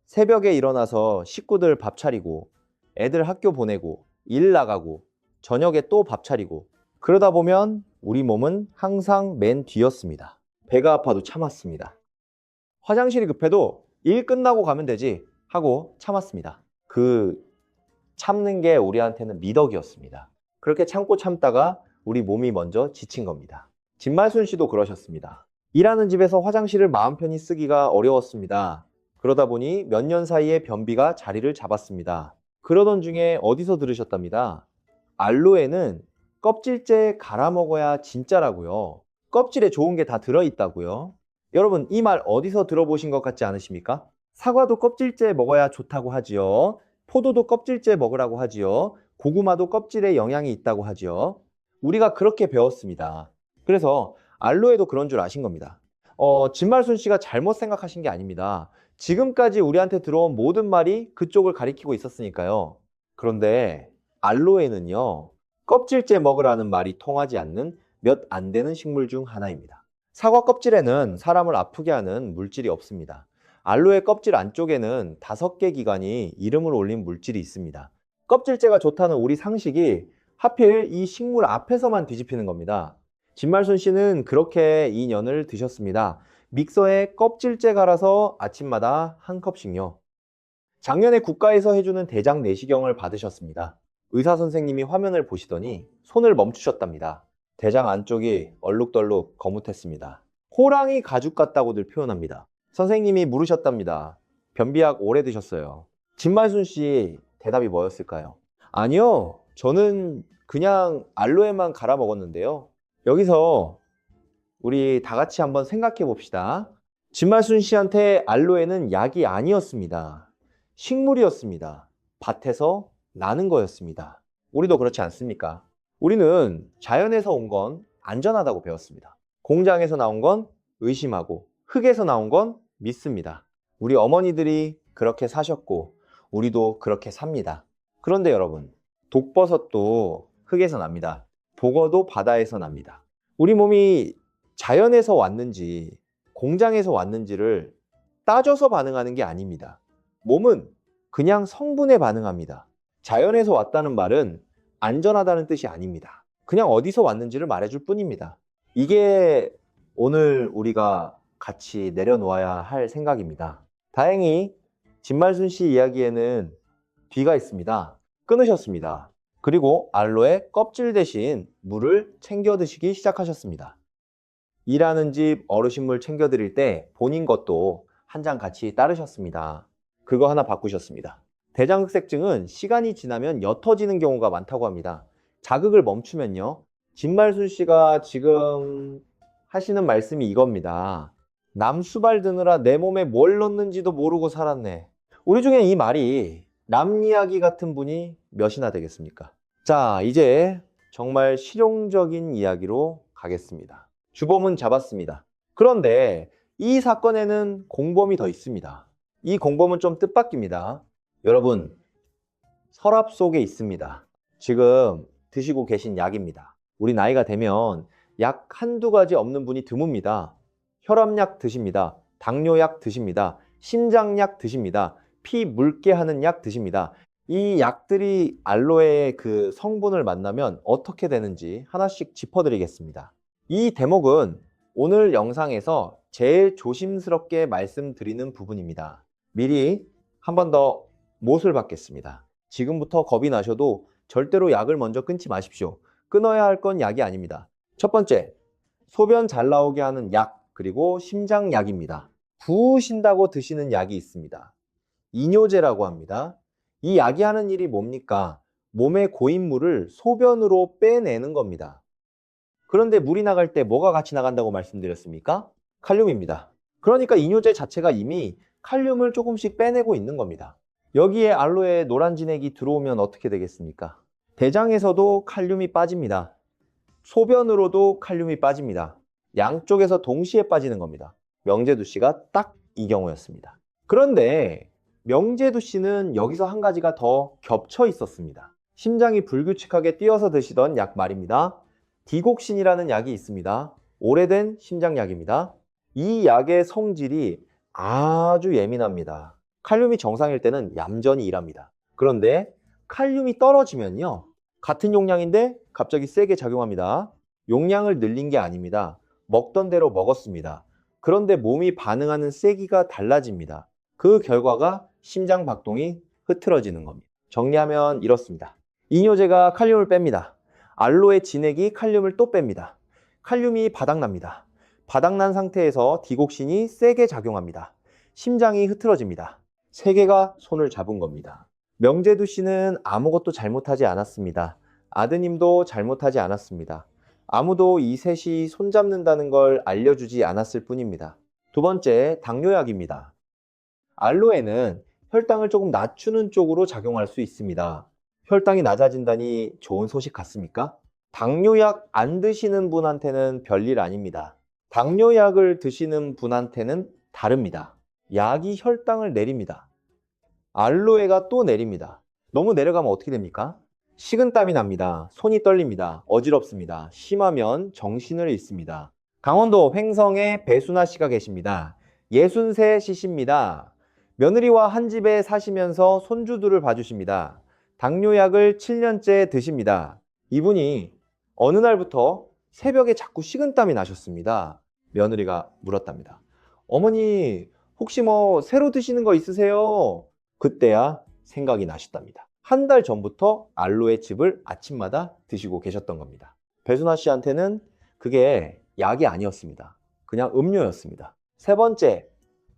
새벽에 일어나서 식구들 밥 차리고 애들 학교 보내고 일 나가고 저녁에 또 밥 차리고 그러다 보면 우리 몸은 항상 맨 뒤였습니다. 배가 아파도 참았습니다. 화장실이 급해도 일 끝나고 가면 되지 하고 참았습니다. 그 참는 게 우리한테는 미덕이었습니다. 그렇게 참고 참다가 우리 몸이 먼저 지친 겁니다. 진말순 씨도 그러셨습니다. 일하는 집에서 화장실을 마음 편히 쓰기가 어려웠습니다. 그러다 보니 몇 년 사이에 변비가 자리를 잡았습니다. 그러던 중에 어디서 들으셨답니다. 알로에는 껍질째 갈아 먹어야 진짜라고요. 껍질에 좋은 게 다 들어있다고요. 여러분, 이 말 어디서 들어보신 것 같지 않으십니까? 사과도 껍질째 먹어야 좋다고 하지요. 포도도 껍질째 먹으라고 하지요. 고구마도 껍질에 영양이 있다고 하지요. 우리가 그렇게 배웠습니다. 그래서 알로에도 그런 줄 아신 겁니다. 진말순 씨가 잘못 생각하신 게 아닙니다. 지금까지 우리한테 들어온 모든 말이 그쪽을 가리키고 있었으니까요. 그런데 알로에는요, 껍질째 먹으라는 말이 통하지 않는 몇 안 되는 식물 중 하나입니다. 사과 껍질에는 사람을 아프게 하는 물질이 없습니다. 알로에 껍질 안쪽에는 5개 기관이 이름을 올린 물질이 있습니다. 껍질째가 좋다는 우리 상식이 하필 이 식물 앞에서만 뒤집히는 겁니다. 진말순 씨는 그렇게 2년을 드셨습니다. 믹서에 껍질째 갈아서 아침마다 한 컵씩요. 작년에 국가에서 해주는 대장 내시경을 받으셨습니다. 의사 선생님이 화면을 보시더니 손을 멈추셨답니다. 대장 안쪽이 얼룩덜룩 거뭇했습니다. 호랑이 가죽 같다고들 표현합니다. 선생님이 물으셨답니다. 변비약 오래 드셨어요. 진말순 씨 대답이 뭐였을까요? 아니요, 저는 그냥 알로에만 갈아 먹었는데요. 여기서 우리 다 같이 한번 생각해 봅시다. 진말순 씨한테 알로에는 약이 아니었습니다. 식물이었습니다. 밭에서 나는 거였습니다. 우리도 그렇지 않습니까? 우리는 자연에서 온 건 안전하다고 배웠습니다. 공장에서 나온 건 의심하고 흙에서 나온 건 믿습니다. 우리 어머니들이 그렇게 사셨고 우리도 그렇게 삽니다. 그런데 여러분, 독버섯도 흙에서 납니다. 복어도 바다에서 납니다. 우리 몸이 자연에서 왔는지 공장에서 왔는지를 따져서 반응하는 게 아닙니다. 몸은 그냥 성분에 반응합니다. 자연에서 왔다는 말은 안전하다는 뜻이 아닙니다. 그냥 어디서 왔는지를 말해줄 뿐입니다. 이게 오늘 우리가 같이 내려놓아야 할 생각입니다. 다행히 진말순 씨 이야기에는 뒤가 있습니다. 끊으셨습니다. 그리고 알로에 껍질 대신 물을 챙겨 드시기 시작하셨습니다. 일하는 집 어르신물 챙겨 드릴 때 본인 것도 한 잔 같이 따르셨습니다. 그거 하나 바꾸셨습니다. 대장흑색증은 시간이 지나면 옅어지는 경우가 많다고 합니다. 자극을 멈추면요. 진말순 씨가 지금 하시는 말씀이 이겁니다. 남 수발 드느라 내 몸에 뭘 넣는지도 모르고 살았네. 우리 중에 이 말이 남 이야기 같은 분이 몇이나 되겠습니까? 자, 이제 정말 실용적인 이야기로 가겠습니다. 주범은 잡았습니다. 그런데 이 사건에는 공범이 더 있습니다. 이 공범은 좀 뜻밖입니다. 여러분, 서랍 속에 있습니다. 지금 드시고 계신 약입니다. 우리 나이가 되면 약 한두 가지 없는 분이 드뭅니다. 혈압약 드십니다. 당뇨약 드십니다. 심장약 드십니다. 피 묽게 하는 약 드십니다. 이 약들이 알로에의 그 성분을 만나면 어떻게 되는지 하나씩 짚어드리겠습니다. 이 대목은 오늘 영상에서 제일 조심스럽게 말씀드리는 부분입니다. 미리 한 번 더 못을 받겠습니다. 지금부터 겁이 나셔도 절대로 약을 먼저 끊지 마십시오. 끊어야 할 건 약이 아닙니다. 첫 번째, 소변 잘 나오게 하는 약, 그리고 심장약입니다. 부으신다고 드시는 약이 있습니다. 이뇨제라고 합니다. 이 약이 하는 일이 뭡니까? 몸의 고인물을 소변으로 빼내는 겁니다. 그런데 물이 나갈 때 뭐가 같이 나간다고 말씀드렸습니까? 칼륨입니다. 그러니까 이뇨제 자체가 이미 칼륨을 조금씩 빼내고 있는 겁니다. 여기에 알로에 노란 진액이 들어오면 어떻게 되겠습니까? 대장에서도 칼륨이 빠집니다. 소변으로도 칼륨이 빠집니다. 양쪽에서 동시에 빠지는 겁니다. 명재두 씨가 딱 이 경우였습니다. 그런데 명재두 씨는 여기서 한 가지가 더 겹쳐 있었습니다. 심장이 불규칙하게 뛰어서 드시던 약 말입니다. 디곡신이라는 약이 있습니다. 오래된 심장약입니다. 이 약의 성질이 아주 예민합니다. 칼륨이 정상일 때는 얌전히 일합니다. 그런데 칼륨이 떨어지면요, 같은 용량인데 갑자기 세게 작용합니다. 용량을 늘린 게 아닙니다. 먹던 대로 먹었습니다. 그런데 몸이 반응하는 세기가 달라집니다. 그 결과가 심장 박동이 흐트러지는 겁니다. 정리하면 이렇습니다. 이뇨제가 칼륨을 뺍니다. 알로에 진액이 칼륨을 또 뺍니다. 칼륨이 바닥납니다. 바닥난 상태에서 디곡신이 세게 작용합니다. 심장이 흐트러집니다. 세 개가 손을 잡은 겁니다. 명재두 씨는 아무것도 잘못하지 않았습니다. 아드님도 잘못하지 않았습니다. 아무도 이 셋이 손잡는다는 걸 알려주지 않았을 뿐입니다. 두 번째, 당뇨약입니다. 알로에는 혈당을 조금 낮추는 쪽으로 작용할 수 있습니다. 혈당이 낮아진다니 좋은 소식 같습니까? 당뇨약 안 드시는 분한테는 별일 아닙니다. 당뇨약을 드시는 분한테는 다릅니다. 약이 혈당을 내립니다. 알로에가 또 내립니다. 너무 내려가면 어떻게 됩니까? 식은땀이 납니다. 손이 떨립니다. 어지럽습니다. 심하면 정신을 잃습니다. 강원도 횡성에 배순아 씨가 계십니다. 63시십니다. 며느리와 한 집에 사시면서 손주들을 봐주십니다. 당뇨약을 7년째 드십니다. 이분이 어느 날부터 새벽에 자꾸 식은땀이 나셨습니다. 며느리가 물었답니다. 어머니, 혹시 새로 드시는 거 있으세요? 그때야 생각이 나셨답니다. 한 달 전부터 알로에 즙을 아침마다 드시고 계셨던 겁니다. 배순아 씨한테는 그게 약이 아니었습니다. 그냥 음료였습니다. 세 번째,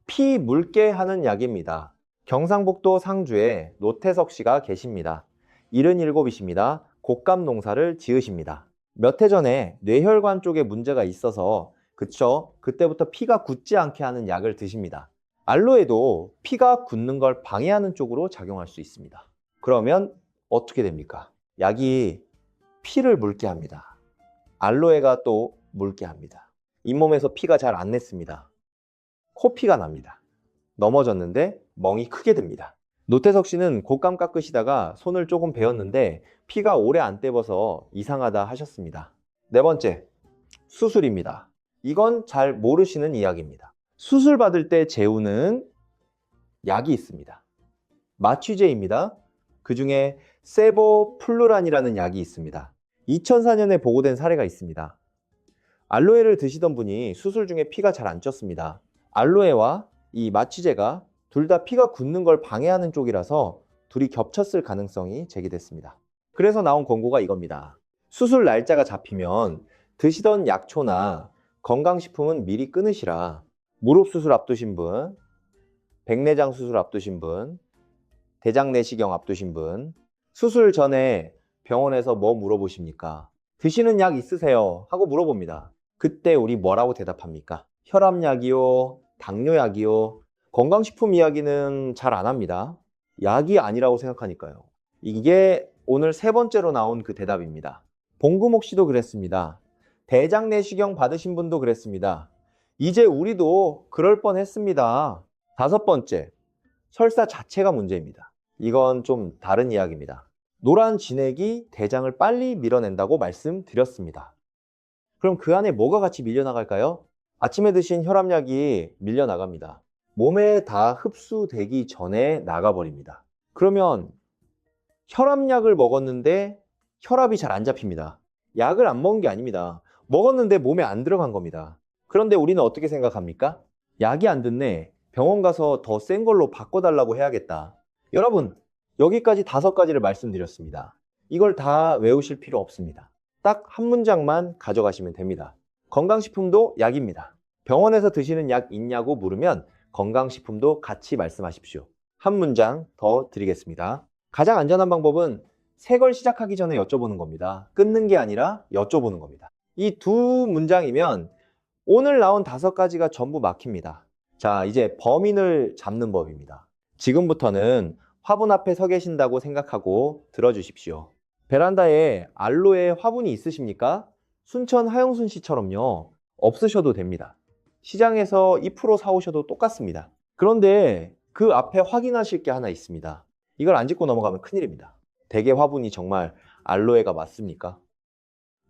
피 묽게 하는 약입니다. 경상북도 상주에 노태석 씨가 계십니다. 77이십니다. 곶감 농사를 지으십니다. 몇 해 전에 뇌혈관 쪽에 문제가 있어서 그때부터 피가 굳지 않게 하는 약을 드십니다. 알로에도 피가 굳는 걸 방해하는 쪽으로 작용할 수 있습니다. 그러면 어떻게 됩니까? 약이 피를 묽게 합니다. 알로에가 또 묽게 합니다. 잇몸에서 피가 잘 안 냈습니다. 코피가 납니다. 넘어졌는데 멍이 크게 듭니다. 노태석 씨는 곶감 깎으시다가 손을 조금 베었는데 피가 오래 안 떼버서 이상하다 하셨습니다. 네 번째, 수술입니다. 이건 잘 모르시는 이야기입니다. 수술 받을 때 재우는 약이 있습니다. 마취제입니다. 그 중에 세보플루란이라는 약이 있습니다. 2004년에 보고된 사례가 있습니다. 알로에를 드시던 분이 수술 중에 피가 잘 안 쪘습니다. 알로에와 이 마취제가 둘 다 피가 굳는 걸 방해하는 쪽이라서 둘이 겹쳤을 가능성이 제기됐습니다. 그래서 나온 권고가 이겁니다. 수술 날짜가 잡히면 드시던 약초나 건강식품은 미리 끊으시라. 무릎 수술 앞두신 분, 백내장 수술 앞두신 분, 대장 내시경 앞두신 분, 수술 전에 병원에서 뭐 물어보십니까? 드시는 약 있으세요? 하고 물어봅니다. 그때 우리 뭐라고 대답합니까? 혈압약이요, 당뇨약이요. 건강식품 이야기는 잘 안 합니다. 약이 아니라고 생각하니까요. 이게 오늘 세 번째로 나온 그 대답입니다. 봉구목 씨도 그랬습니다. 대장 내시경 받으신 분도 그랬습니다. 이제 우리도 그럴 뻔했습니다. 다섯 번째, 설사 자체가 문제입니다. 이건 좀 다른 이야기입니다. 노란 진액이 대장을 빨리 밀어낸다고 말씀드렸습니다. 그럼 그 안에 뭐가 같이 밀려나갈까요? 아침에 드신 혈압약이 밀려나갑니다. 몸에 다 흡수되기 전에 나가버립니다. 그러면 혈압약을 먹었는데 혈압이 잘 안 잡힙니다. 약을 안 먹은 게 아닙니다. 먹었는데 몸에 안 들어간 겁니다. 그런데 우리는 어떻게 생각합니까? 약이 안 듣네. 병원 가서 더 센 걸로 바꿔달라고 해야겠다. 여러분, 여기까지 5가지를 말씀드렸습니다. 이걸 다 외우실 필요 없습니다. 딱 한 문장만 가져가시면 됩니다. 건강식품도 약입니다. 병원에서 드시는 약 있냐고 물으면 건강식품도 같이 말씀하십시오. 한 문장 더 드리겠습니다. 가장 안전한 방법은 새 걸 시작하기 전에 여쭤보는 겁니다. 끊는 게 아니라 여쭤보는 겁니다. 이 두 문장이면 오늘 나온 5가지가 전부 막힙니다. 자, 이제 범인을 잡는 법입니다. 지금부터는 화분 앞에 서 계신다고 생각하고 들어주십시오. 베란다에 알로에 화분이 있으십니까? 순천 하영순 씨처럼요. 없으셔도 됩니다. 시장에서 2% 사오셔도 똑같습니다. 그런데 그 앞에 확인하실 게 하나 있습니다. 이걸 안 짚고 넘어가면 큰일입니다. 대게 화분이 정말 알로에가 맞습니까?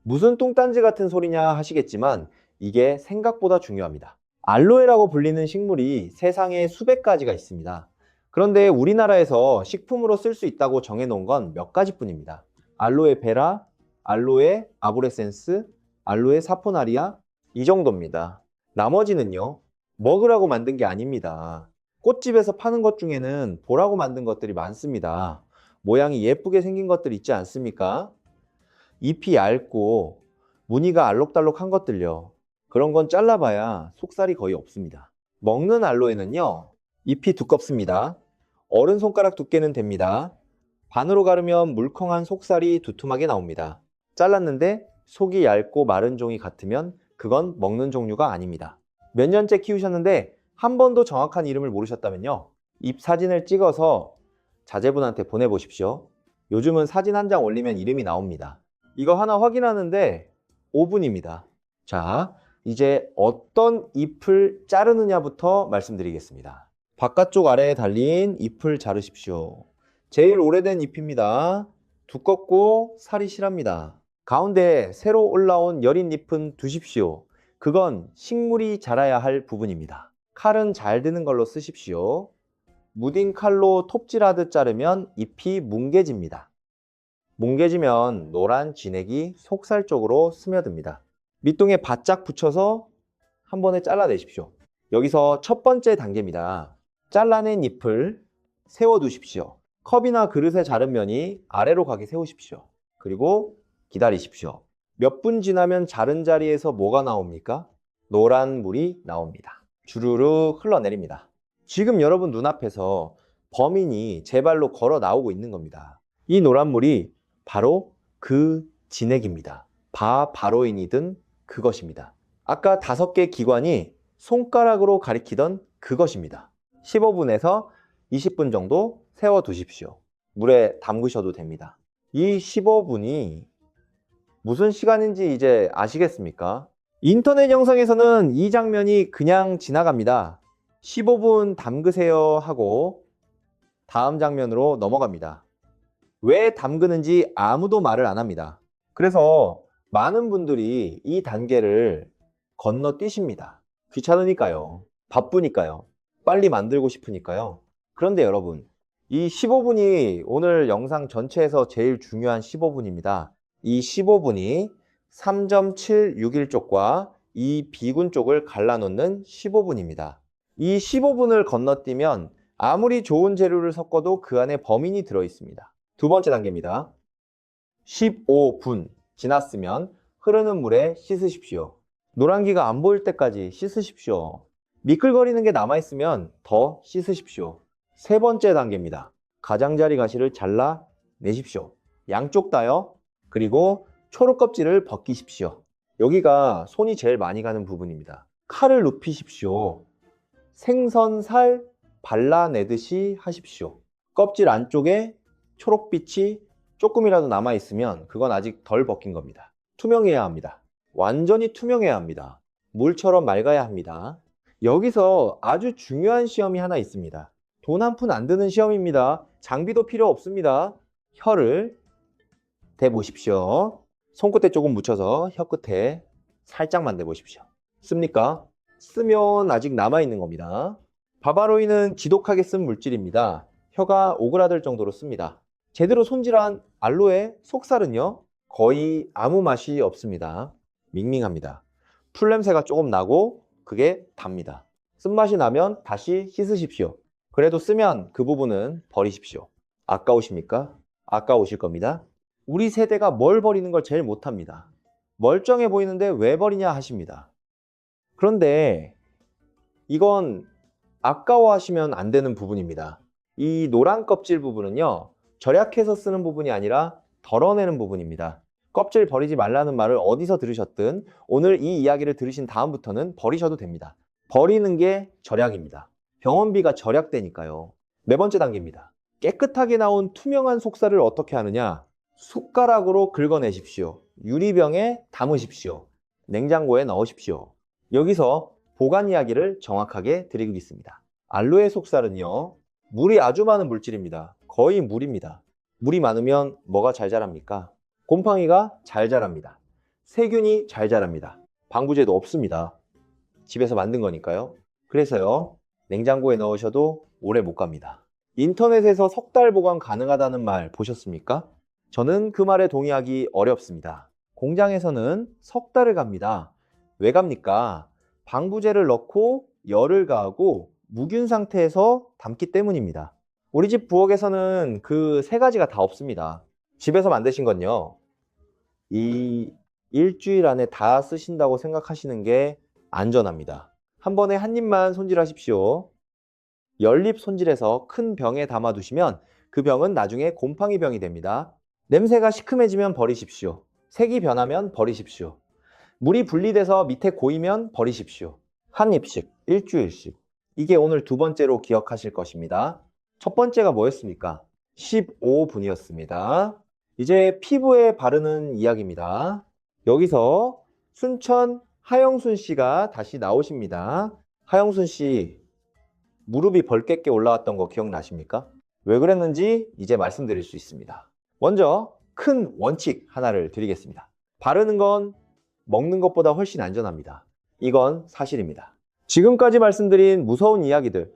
무슨 뚱딴지 같은 소리냐 하시겠지만 이게 생각보다 중요합니다. 알로에라고 불리는 식물이 세상에 수백 가지가 있습니다. 그런데 우리나라에서 식품으로 쓸 수 있다고 정해놓은 건 몇 가지뿐입니다. 알로에 베라, 알로에 아보레센스, 알로에 사포나리아, 이 정도입니다. 나머지는요, 먹으라고 만든 게 아닙니다. 꽃집에서 파는 것 중에는 보라고 만든 것들이 많습니다. 모양이 예쁘게 생긴 것들 있지 않습니까? 잎이 얇고 무늬가 알록달록한 것들요. 그런 건 잘라봐야 속살이 거의 없습니다. 먹는 알로에는요, 잎이 두껍습니다. 어른 손가락 두께는 됩니다. 반으로 가르면 물컹한 속살이 두툼하게 나옵니다. 잘랐는데 속이 얇고 마른 종이 같으면 그건 먹는 종류가 아닙니다. 몇 년째 키우셨는데 한 번도 정확한 이름을 모르셨다면요, 잎 사진을 찍어서 자제분한테 보내보십시오. 요즘은 사진 한 장 올리면 이름이 나옵니다. 이거 하나 확인하는데 5분입니다. 자, 이제 어떤 잎을 자르느냐부터 말씀드리겠습니다. 바깥쪽 아래에 달린 잎을 자르십시오. 제일 오래된 잎입니다. 두껍고 살이 실합니다. 가운데 새로 올라온 여린 잎은 두십시오. 그건 식물이 자라야 할 부분입니다. 칼은 잘 드는 걸로 쓰십시오. 무딘 칼로 톱질하듯 자르면 잎이 뭉개집니다. 뭉개지면 노란 진액이 속살 쪽으로 스며듭니다. 밑동에 바짝 붙여서 한 번에 잘라내십시오. 여기서 첫 번째 단계입니다. 잘라낸 잎을 세워두십시오. 컵이나 그릇에 자른 면이 아래로 가게 세우십시오. 그리고 기다리십시오. 몇 분 지나면 자른 자리에서 뭐가 나옵니까? 노란 물이 나옵니다. 주르륵 흘러내립니다. 지금 여러분 눈앞에서 범인이 제 발로 걸어 나오고 있는 겁니다. 이 노란 물이 바로 그 진액입니다. 바로인이든 그것입니다. 아까 5개 기관이 손가락으로 가리키던 그것입니다. 15분에서 20분 정도 세워두십시오. 물에 담그셔도 됩니다. 이 15분이 무슨 시간인지 이제 아시겠습니까? 인터넷 영상에서는 이 장면이 그냥 지나갑니다. 15분 담그세요 하고 다음 장면으로 넘어갑니다. 왜 담그는지 아무도 말을 안 합니다. 그래서 많은 분들이 이 단계를 건너뛰십니다. 귀찮으니까요. 바쁘니까요. 빨리 만들고 싶으니까요. 그런데 여러분, 이 15분이 오늘 영상 전체에서 제일 중요한 15분입니다. 이 15분이 3.761 쪽과 이 비군 쪽을 갈라놓는 15분입니다. 이 15분을 건너뛰면 아무리 좋은 재료를 섞어도 그 안에 범인이 들어있습니다. 두 번째 단계입니다. 15분 지났으면 흐르는 물에 씻으십시오. 노란기가 안 보일 때까지 씻으십시오. 미끌거리는 게 남아있으면 더 씻으십시오. 세 번째 단계입니다. 가장자리 가시를 잘라내십시오. 양쪽 다요. 그리고 초록 껍질을 벗기십시오. 여기가 손이 제일 많이 가는 부분입니다. 칼을 눕히십시오. 생선살 발라내듯이 하십시오. 껍질 안쪽에 초록빛이 조금이라도 남아있으면 그건 아직 덜 벗긴 겁니다. 투명해야 합니다. 완전히 투명해야 합니다. 물처럼 맑아야 합니다. 여기서 아주 중요한 시험이 하나 있습니다. 돈 한 푼 안 드는 시험입니다. 장비도 필요 없습니다. 혀를 대보십시오. 손끝에 조금 묻혀서 혀 끝에 살짝만 대보십시오. 씁니까? 쓰면 아직 남아있는 겁니다. 바바로인은 지독하게 쓴 물질입니다. 혀가 오그라들 정도로 씁니다. 제대로 손질한 알로에 속살은요, 거의 아무 맛이 없습니다. 밍밍합니다. 풀냄새가 조금 나고 그게 답니다. 쓴맛이 나면 다시 씻으십시오. 그래도 쓰면 그 부분은 버리십시오. 아까우십니까? 아까우실 겁니다. 우리 세대가 뭘 버리는 걸 제일 못합니다. 멀쩡해 보이는데 왜 버리냐 하십니다. 그런데 이건 아까워하시면 안 되는 부분입니다. 이 노란 껍질 부분은요, 절약해서 쓰는 부분이 아니라 덜어내는 부분입니다. 껍질 버리지 말라는 말을 어디서 들으셨든 오늘 이 이야기를 들으신 다음부터는 버리셔도 됩니다. 버리는 게 절약입니다. 병원비가 절약되니까요. 네 번째 단계입니다. 깨끗하게 나온 투명한 속살을 어떻게 하느냐? 숟가락으로 긁어내십시오. 유리병에 담으십시오. 냉장고에 넣으십시오. 여기서 보관 이야기를 정확하게 드리겠습니다. 알로에 속살은요, 물이 아주 많은 물질입니다. 거의 물입니다. 물이 많으면 뭐가 잘 자랍니까? 곰팡이가 잘 자랍니다. 세균이 잘 자랍니다. 방부제도 없습니다. 집에서 만든 거니까요. 그래서요, 냉장고에 넣으셔도 오래 못 갑니다. 인터넷에서 3달 보관 가능하다는 말 보셨습니까? 저는 그 말에 동의하기 어렵습니다. 공장에서는 3달을 갑니다. 왜 갑니까? 방부제를 넣고 열을 가하고 무균 상태에서 담기 때문입니다. 우리 집 부엌에서는 그 3가지가 다 없습니다. 집에서 만드신 건요, 이 일주일 안에 다 쓰신다고 생각하시는 게 안전합니다. 한 번에 한 입만 손질하십시오. 연립 손질해서 큰 병에 담아 두시면 그 병은 나중에 곰팡이 병이 됩니다. 냄새가 시큼해지면 버리십시오. 색이 변하면 버리십시오. 물이 분리돼서 밑에 고이면 버리십시오. 한 입씩, 일주일씩. 이게 오늘 두 번째로 기억하실 것입니다. 첫 번째가 뭐였습니까? 15분이었습니다. 이제 피부에 바르는 이야기입니다. 여기서 순천 하영순 씨가 다시 나오십니다. 하영순 씨, 무릎이 벌겋게 올라왔던 거 기억나십니까? 왜 그랬는지 이제 말씀드릴 수 있습니다. 먼저 큰 원칙 하나를 드리겠습니다. 바르는 건 먹는 것보다 훨씬 안전합니다. 이건 사실입니다. 지금까지 말씀드린 무서운 이야기들,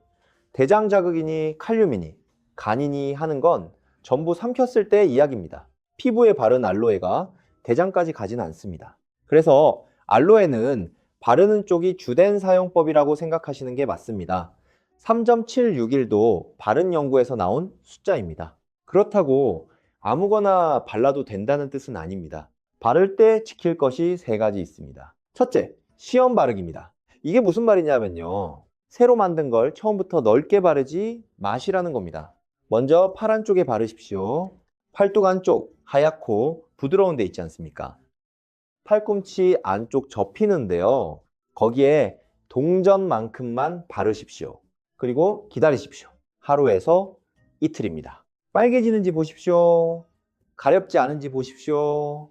대장 자극이니 칼륨이니 간이니 하는 건 전부 삼켰을 때의 이야기입니다. 피부에 바른 알로에가 대장까지 가지는 않습니다. 그래서 알로에는 바르는 쪽이 주된 사용법이라고 생각하시는 게 맞습니다. 3.761도 바른 연구에서 나온 숫자입니다. 그렇다고 아무거나 발라도 된다는 뜻은 아닙니다. 바를 때 지킬 것이 3가지 있습니다. 첫째, 시험 바르기입니다. 이게 무슨 말이냐면요, 새로 만든 걸 처음부터 넓게 바르지 마시라는 겁니다. 먼저 팔 안쪽에 바르십시오. 팔뚝 안쪽 하얗고 부드러운 데 있지 않습니까? 팔꿈치 안쪽 접히는데요, 거기에 동전만큼만 바르십시오. 그리고 기다리십시오. 하루에서 이틀입니다. 빨개지는지 보십시오. 가렵지 않은지 보십시오.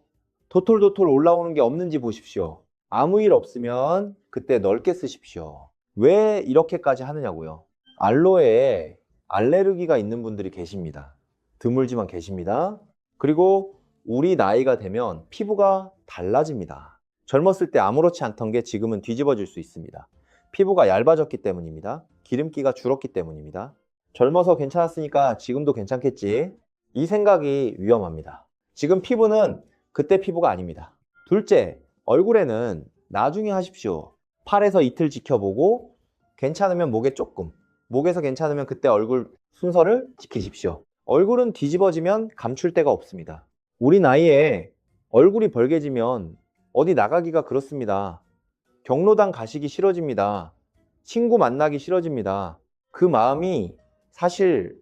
도톨도톨 올라오는 게 없는지 보십시오. 아무 일 없으면 그때 넓게 쓰십시오. 왜 이렇게까지 하느냐고요? 알로에에 알레르기가 있는 분들이 계십니다. 드물지만 계십니다. 그리고 우리 나이가 되면 피부가 달라집니다. 젊었을 때 아무렇지 않던 게 지금은 뒤집어질 수 있습니다. 피부가 얇아졌기 때문입니다. 기름기가 줄었기 때문입니다. 젊어서 괜찮았으니까 지금도 괜찮겠지, 이 생각이 위험합니다. 지금 피부는 그때 피부가 아닙니다. 둘째, 얼굴에는 나중에 하십시오. 팔에서 이틀 지켜보고 괜찮으면 목에 조금, 목에서 괜찮으면 그때 얼굴 순서를 지키십시오. 얼굴은 뒤집어지면 감출 데가 없습니다. 우리 나이에 얼굴이 벌개지면 어디 나가기가 그렇습니다. 경로당 가시기 싫어집니다. 친구 만나기 싫어집니다. 그 마음이 사실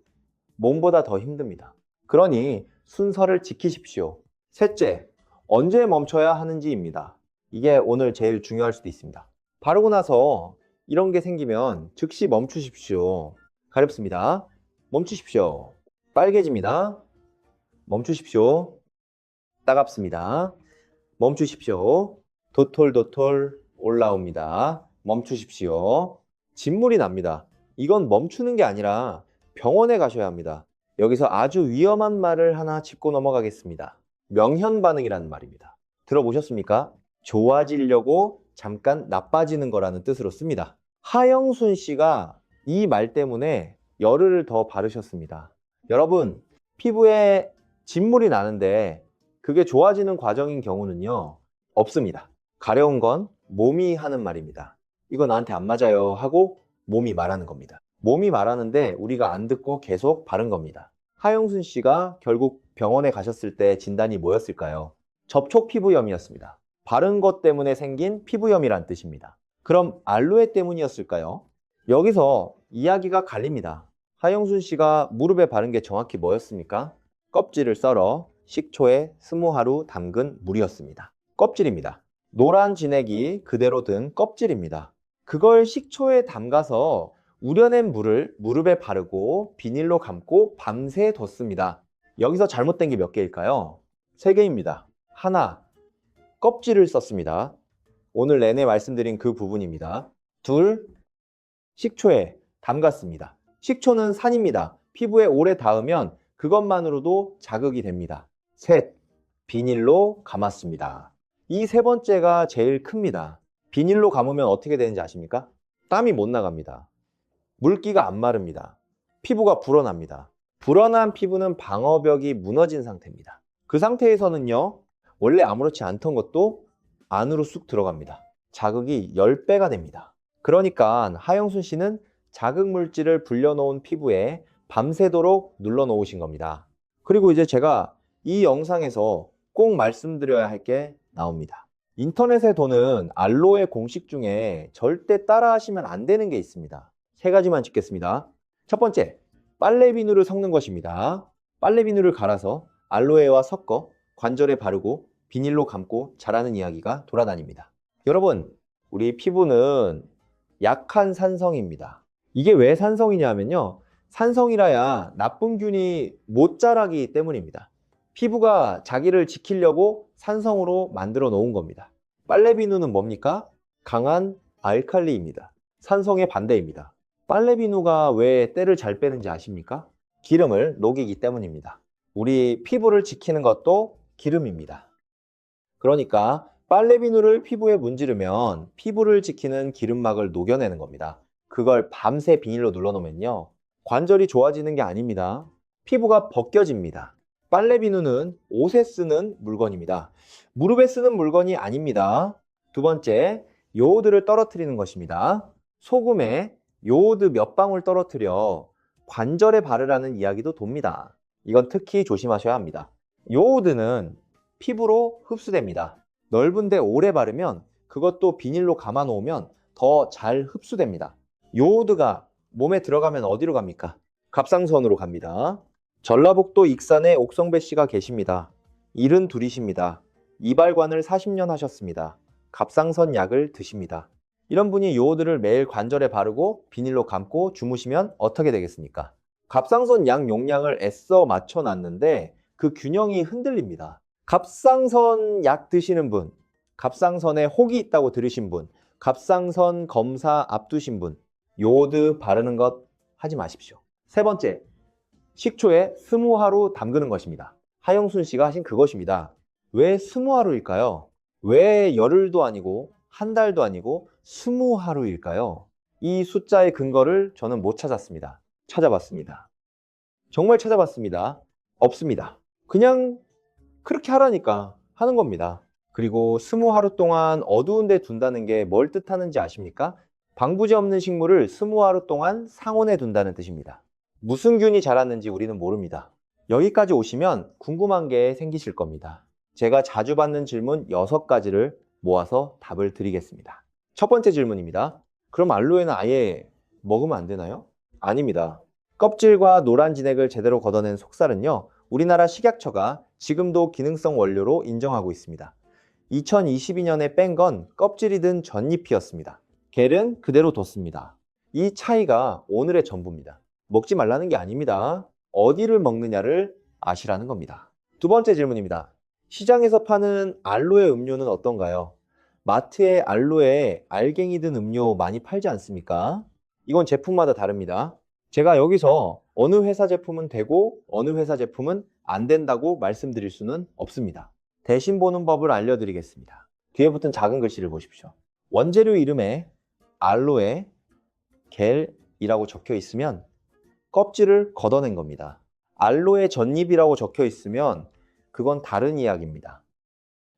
몸보다 더 힘듭니다. 그러니 순서를 지키십시오. 셋째, 언제 멈춰야 하는지입니다. 이게 오늘 제일 중요할 수도 있습니다. 바르고 나서 이런 게 생기면 즉시 멈추십시오. 가렵습니다. 멈추십시오. 빨개집니다. 멈추십시오. 따갑습니다. 멈추십시오. 도톨도톨 올라옵니다. 멈추십시오. 진물이 납니다. 이건 멈추는 게 아니라 병원에 가셔야 합니다. 여기서 아주 위험한 말을 하나 짚고 넘어가겠습니다. 명현 반응이라는 말입니다. 들어보셨습니까? 좋아지려고 잠깐 나빠지는 거라는 뜻으로 씁니다. 하영순 씨가 이 말 때문에 열흘을 더 바르셨습니다. 여러분, 피부에 진물이 나는데 그게 좋아지는 과정인 경우는요, 없습니다. 가려운 건 몸이 하는 말입니다. 이거 나한테 안 맞아요 하고 몸이 말하는 겁니다. 몸이 말하는데 우리가 안 듣고 계속 바른 겁니다. 하영순 씨가 결국 병원에 가셨을 때 진단이 뭐였을까요? 접촉 피부염이었습니다. 바른 것 때문에 생긴 피부염이란 뜻입니다. 그럼 알로에 때문이었을까요? 여기서 이야기가 갈립니다. 하영순 씨가 무릎에 바른 게 정확히 뭐였습니까? 껍질을 썰어 식초에 20하루 담근 물이었습니다. 껍질입니다. 노란 진액이 그대로 든 껍질입니다. 그걸 식초에 담가서 우려낸 물을 무릎에 바르고 비닐로 감고 밤새 뒀습니다. 여기서 잘못된 게 몇 개일까요? 3개입니다. 하나, 껍질을 썼습니다. 오늘 내내 말씀드린 그 부분입니다. 둘, 식초에 담갔습니다. 식초는 산입니다. 피부에 오래 닿으면 그것만으로도 자극이 됩니다. 셋, 비닐로 감았습니다. 이 3번째가 제일 큽니다. 비닐로 감으면 어떻게 되는지 아십니까? 땀이 못 나갑니다. 물기가 안 마릅니다. 피부가 불어납니다. 불어난 피부는 방어벽이 무너진 상태입니다. 그 상태에서는요, 원래 아무렇지 않던 것도 안으로 쑥 들어갑니다. 자극이 10배가 됩니다. 그러니까 하영순 씨는 자극 물질을 불려놓은 피부에 밤새도록 눌러놓으신 겁니다. 그리고 이제 제가 이 영상에서 꼭 말씀드려야 할 게 나옵니다. 인터넷에 도는 알로에 공식 중에 절대 따라 하시면 안 되는 게 있습니다. 3가지만 짚겠습니다. 첫 번째, 빨래 비누를 섞는 것입니다. 빨래 비누를 갈아서 알로에와 섞어 관절에 바르고 비닐로 감고 자라는 이야기가 돌아다닙니다. 여러분, 우리 피부는 약한 산성입니다. 이게 왜 산성이냐면요, 산성이라야 나쁜 균이 못 자라기 때문입니다. 피부가 자기를 지키려고 산성으로 만들어 놓은 겁니다. 빨래 비누는 뭡니까? 강한 알칼리입니다. 산성의 반대입니다. 빨래 비누가 왜 때를 잘 빼는지 아십니까? 기름을 녹이기 때문입니다. 우리 피부를 지키는 것도 기름입니다. 그러니까 빨래 비누를 피부에 문지르면 피부를 지키는 기름막을 녹여내는 겁니다. 그걸 밤새 비닐로 눌러놓으면요, 관절이 좋아지는 게 아닙니다. 피부가 벗겨집니다. 빨래 비누는 옷에 쓰는 물건입니다. 무릎에 쓰는 물건이 아닙니다. 두 번째, 요오드를 떨어뜨리는 것입니다. 소금에 요오드 몇 방울 떨어뜨려 관절에 바르라는 이야기도 돕니다. 이건 특히 조심하셔야 합니다. 요오드는 피부로 흡수됩니다. 넓은데 오래 바르면 그것도 비닐로 감아 놓으면 더 잘 흡수됩니다. 요오드가 몸에 들어가면 어디로 갑니까? 갑상선으로 갑니다. 전라북도 익산에 옥성배 씨가 계십니다. 72이십니다. 이발관을 40년 하셨습니다. 갑상선 약을 드십니다. 이런 분이 요오드를 매일 관절에 바르고 비닐로 감고 주무시면 어떻게 되겠습니까? 갑상선 약 용량을 애써 맞춰놨는데 그 균형이 흔들립니다. 갑상선 약 드시는 분, 갑상선에 혹이 있다고 들으신 분, 갑상선 검사 앞두신 분, 요오드 바르는 것 하지 마십시오. 세 번째, 식초에 20하루 담그는 것입니다. 하영순 씨가 하신 그것입니다. 왜 20하루일까요? 왜 열흘도 아니고 한 달도 아니고 20하루일까요? 이 숫자의 근거를 저는 못 찾았습니다. 찾아봤습니다. 정말 찾아봤습니다. 없습니다. 그냥 그렇게 하라니까 하는 겁니다. 그리고 20하루 동안 어두운 데 둔다는 게 뭘 뜻하는지 아십니까? 방부제 없는 식물을 20하루 동안 상온에 둔다는 뜻입니다. 무슨 균이 자랐는지 우리는 모릅니다. 여기까지 오시면 궁금한 게 생기실 겁니다. 제가 자주 받는 질문 6가지를 모아서 답을 드리겠습니다. 첫 번째 질문입니다. 그럼 알로에는 아예 먹으면 안 되나요? 아닙니다. 껍질과 노란 진액을 제대로 걷어낸 속살은요, 우리나라 식약처가 지금도 기능성 원료로 인정하고 있습니다. 2022년에 뺀 건 껍질이 든 전잎이었습니다. 겔은 그대로 뒀습니다. 이 차이가 오늘의 전부입니다. 먹지 말라는 게 아닙니다. 어디를 먹느냐를 아시라는 겁니다. 두 번째 질문입니다. 시장에서 파는 알로에 음료는 어떤가요? 마트에 알로에 알갱이 든 음료 많이 팔지 않습니까? 이건 제품마다 다릅니다. 제가 여기서 어느 회사 제품은 되고 어느 회사 제품은 안 된다고 말씀드릴 수는 없습니다. 대신 보는 법을 알려드리겠습니다. 뒤에 붙은 작은 글씨를 보십시오. 원재료 이름에 알로에 겔이라고 적혀 있으면 껍질을 걷어낸 겁니다. 알로에 전잎이라고 적혀 있으면 그건 다른 이야기입니다.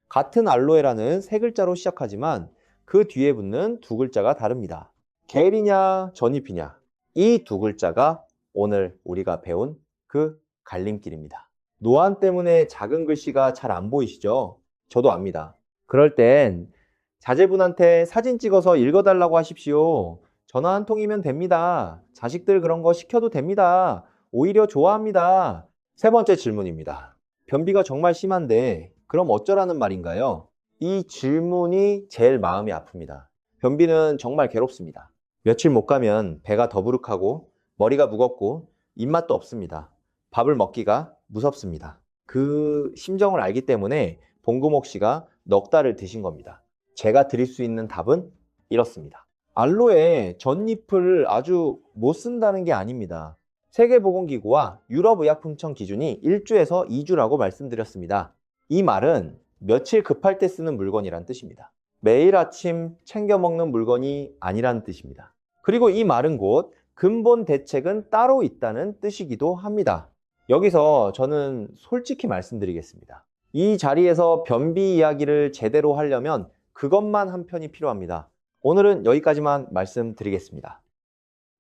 같은 알로에라는 세 글자로 시작하지만 그 뒤에 붙는 두 글자가 다릅니다. 겔이냐 전잎이냐, 이 두 글자가 오늘 우리가 배운 그 갈림길입니다. 노안 때문에 작은 글씨가 잘 안 보이시죠? 저도 압니다. 그럴 땐 자제분한테 사진 찍어서 읽어달라고 하십시오. 전화 한 통이면 됩니다. 자식들 그런 거 시켜도 됩니다. 오히려 좋아합니다. 세 번째 질문입니다. 변비가 정말 심한데 그럼 어쩌라는 말인가요? 이 질문이 제일 마음이 아픕니다. 변비는 정말 괴롭습니다. 며칠 못 가면 배가 더부룩하고 머리가 무겁고 입맛도 없습니다. 밥을 먹기가 무섭습니다. 그 심정을 알기 때문에 봉구목 씨가 넉 달을 드신 겁니다. 제가 드릴 수 있는 답은 이렇습니다. 알로에 전잎을 아주 못 쓴다는 게 아닙니다. 세계보건기구와 유럽의약품청 기준이 1주에서 2주라고 말씀드렸습니다. 이 말은 며칠 급할 때 쓰는 물건이란 뜻입니다. 매일 아침 챙겨 먹는 물건이 아니란 뜻입니다. 그리고 이 말은 곧 근본 대책은 따로 있다는 뜻이기도 합니다. 여기서 저는 솔직히 말씀드리겠습니다. 이 자리에서 변비 이야기를 제대로 하려면 그것만 한 편이 필요합니다. 오늘은 여기까지만 말씀드리겠습니다.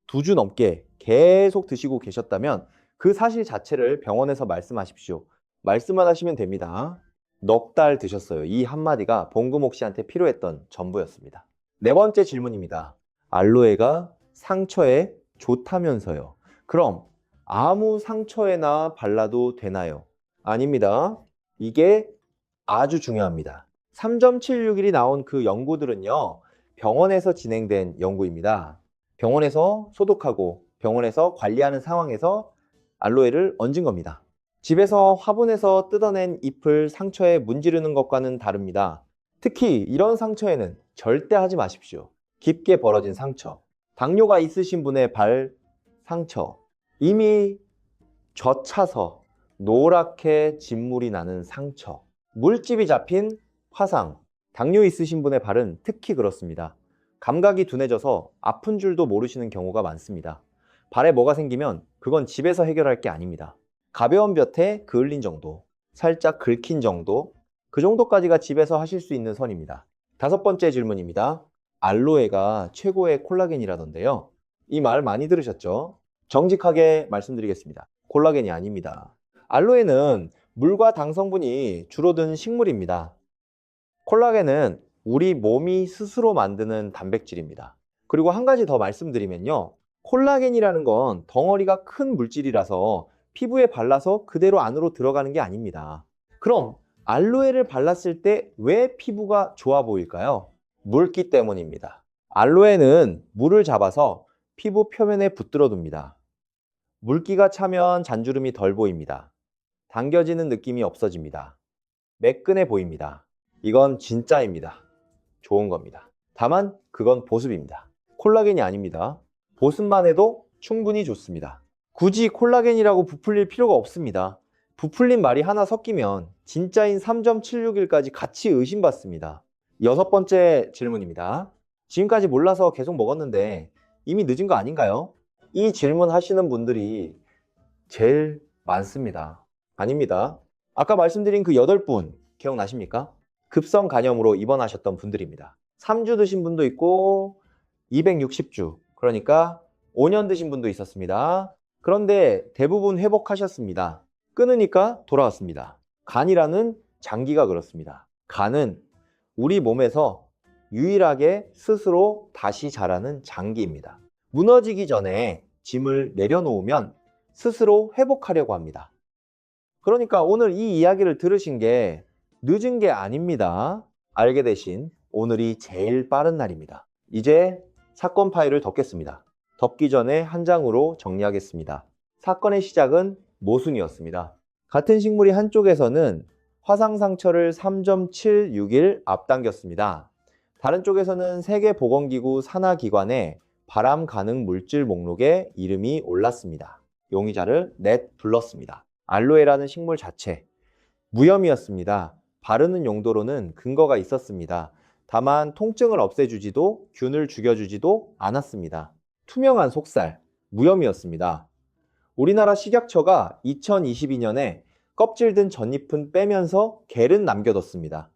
2주 넘게 계속 드시고 계셨다면 그 사실 자체를 병원에서 말씀하십시오. 말씀만 하시면 됩니다. 넉 달 드셨어요. 이 한마디가 봉구목 씨한테 필요했던 전부였습니다. 네 번째 질문입니다. 알로에가 상처에 좋다면서요. 그럼 아무 상처에나 발라도 되나요? 아닙니다. 이게 아주 중요합니다. 3.76일이 나온 그 연구들은요, 병원에서 진행된 연구입니다. 병원에서 소독하고 병원에서 관리하는 상황에서 알로에를 얹은 겁니다. 집에서 화분에서 뜯어낸 잎을 상처에 문지르는 것과는 다릅니다. 특히 이런 상처에는 절대 하지 마십시오. 깊게 벌어진 상처, 당뇨가 있으신 분의 발 상처, 이미 젖차서 노랗게 진물이 나는 상처, 물집이 잡힌 화상, 당뇨 있으신 분의 발은 특히 그렇습니다. 감각이 둔해져서 아픈 줄도 모르시는 경우가 많습니다. 발에 뭐가 생기면 그건 집에서 해결할 게 아닙니다. 가벼운 볕에 그을린 정도, 살짝 긁힌 정도, 그 정도까지가 집에서 하실 수 있는 선입니다. 5번째 질문입니다. 알로에가 최고의 콜라겐이라던데요. 이 말 많이 들으셨죠? 정직하게 말씀드리겠습니다. 콜라겐이 아닙니다. 알로에는 물과 당 성분이 줄어든 식물입니다. 콜라겐은 우리 몸이 스스로 만드는 단백질입니다. 그리고 한 가지 더 말씀드리면요. 콜라겐이라는 건 덩어리가 큰 물질이라서 피부에 발라서 그대로 안으로 들어가는 게 아닙니다. 그럼 알로에를 발랐을 때 왜 피부가 좋아 보일까요? 물기 때문입니다. 알로에는 물을 잡아서 피부 표면에 붙들어 둡니다. 물기가 차면 잔주름이 덜 보입니다. 당겨지는 느낌이 없어집니다. 매끈해 보입니다. 이건 진짜입니다. 좋은 겁니다. 다만 그건 보습입니다. 콜라겐이 아닙니다. 보습만 해도 충분히 좋습니다. 굳이 콜라겐이라고 부풀릴 필요가 없습니다. 부풀린 말이 하나 섞이면 진짜인 3.76일까지 같이 의심받습니다. 6번째 질문입니다. 지금까지 몰라서 계속 먹었는데 이미 늦은 거 아닌가요? 이 질문 하시는 분들이 제일 많습니다. 아닙니다. 아까 말씀드린 그 8분 기억나십니까? 급성 간염으로 입원하셨던 분들입니다. 3주 드신 분도 있고 260주, 그러니까 5년 드신 분도 있었습니다. 그런데 대부분 회복하셨습니다. 끊으니까 돌아왔습니다. 간이라는 장기가 그렇습니다. 간은 우리 몸에서 유일하게 스스로 다시 자라는 장기입니다. 무너지기 전에 짐을 내려놓으면 스스로 회복하려고 합니다. 그러니까 오늘 이 이야기를 들으신 게 늦은 게 아닙니다. 알게 되신 오늘이 제일 빠른 날입니다. 이제 사건 파일을 덮겠습니다. 덮기 전에 한 장으로 정리하겠습니다. 사건의 시작은 모순이었습니다. 같은 식물이 한쪽에서는 화상 상처를 3.76일 앞당겼습니다. 다른 쪽에서는 세계보건기구 산하기관의 발암 가능 물질 목록에 이름이 올랐습니다. 용의자를 넷 불렀습니다. 알로에라는 식물 자체, 무염이었습니다. 바르는 용도로는 근거가 있었습니다. 다만 통증을 없애주지도 균을 죽여주지도 않았습니다. 투명한 속살, 무염이었습니다. 우리나라 식약처가 2022년에 껍질 든 전잎은 빼면서 겔은 남겨뒀습니다.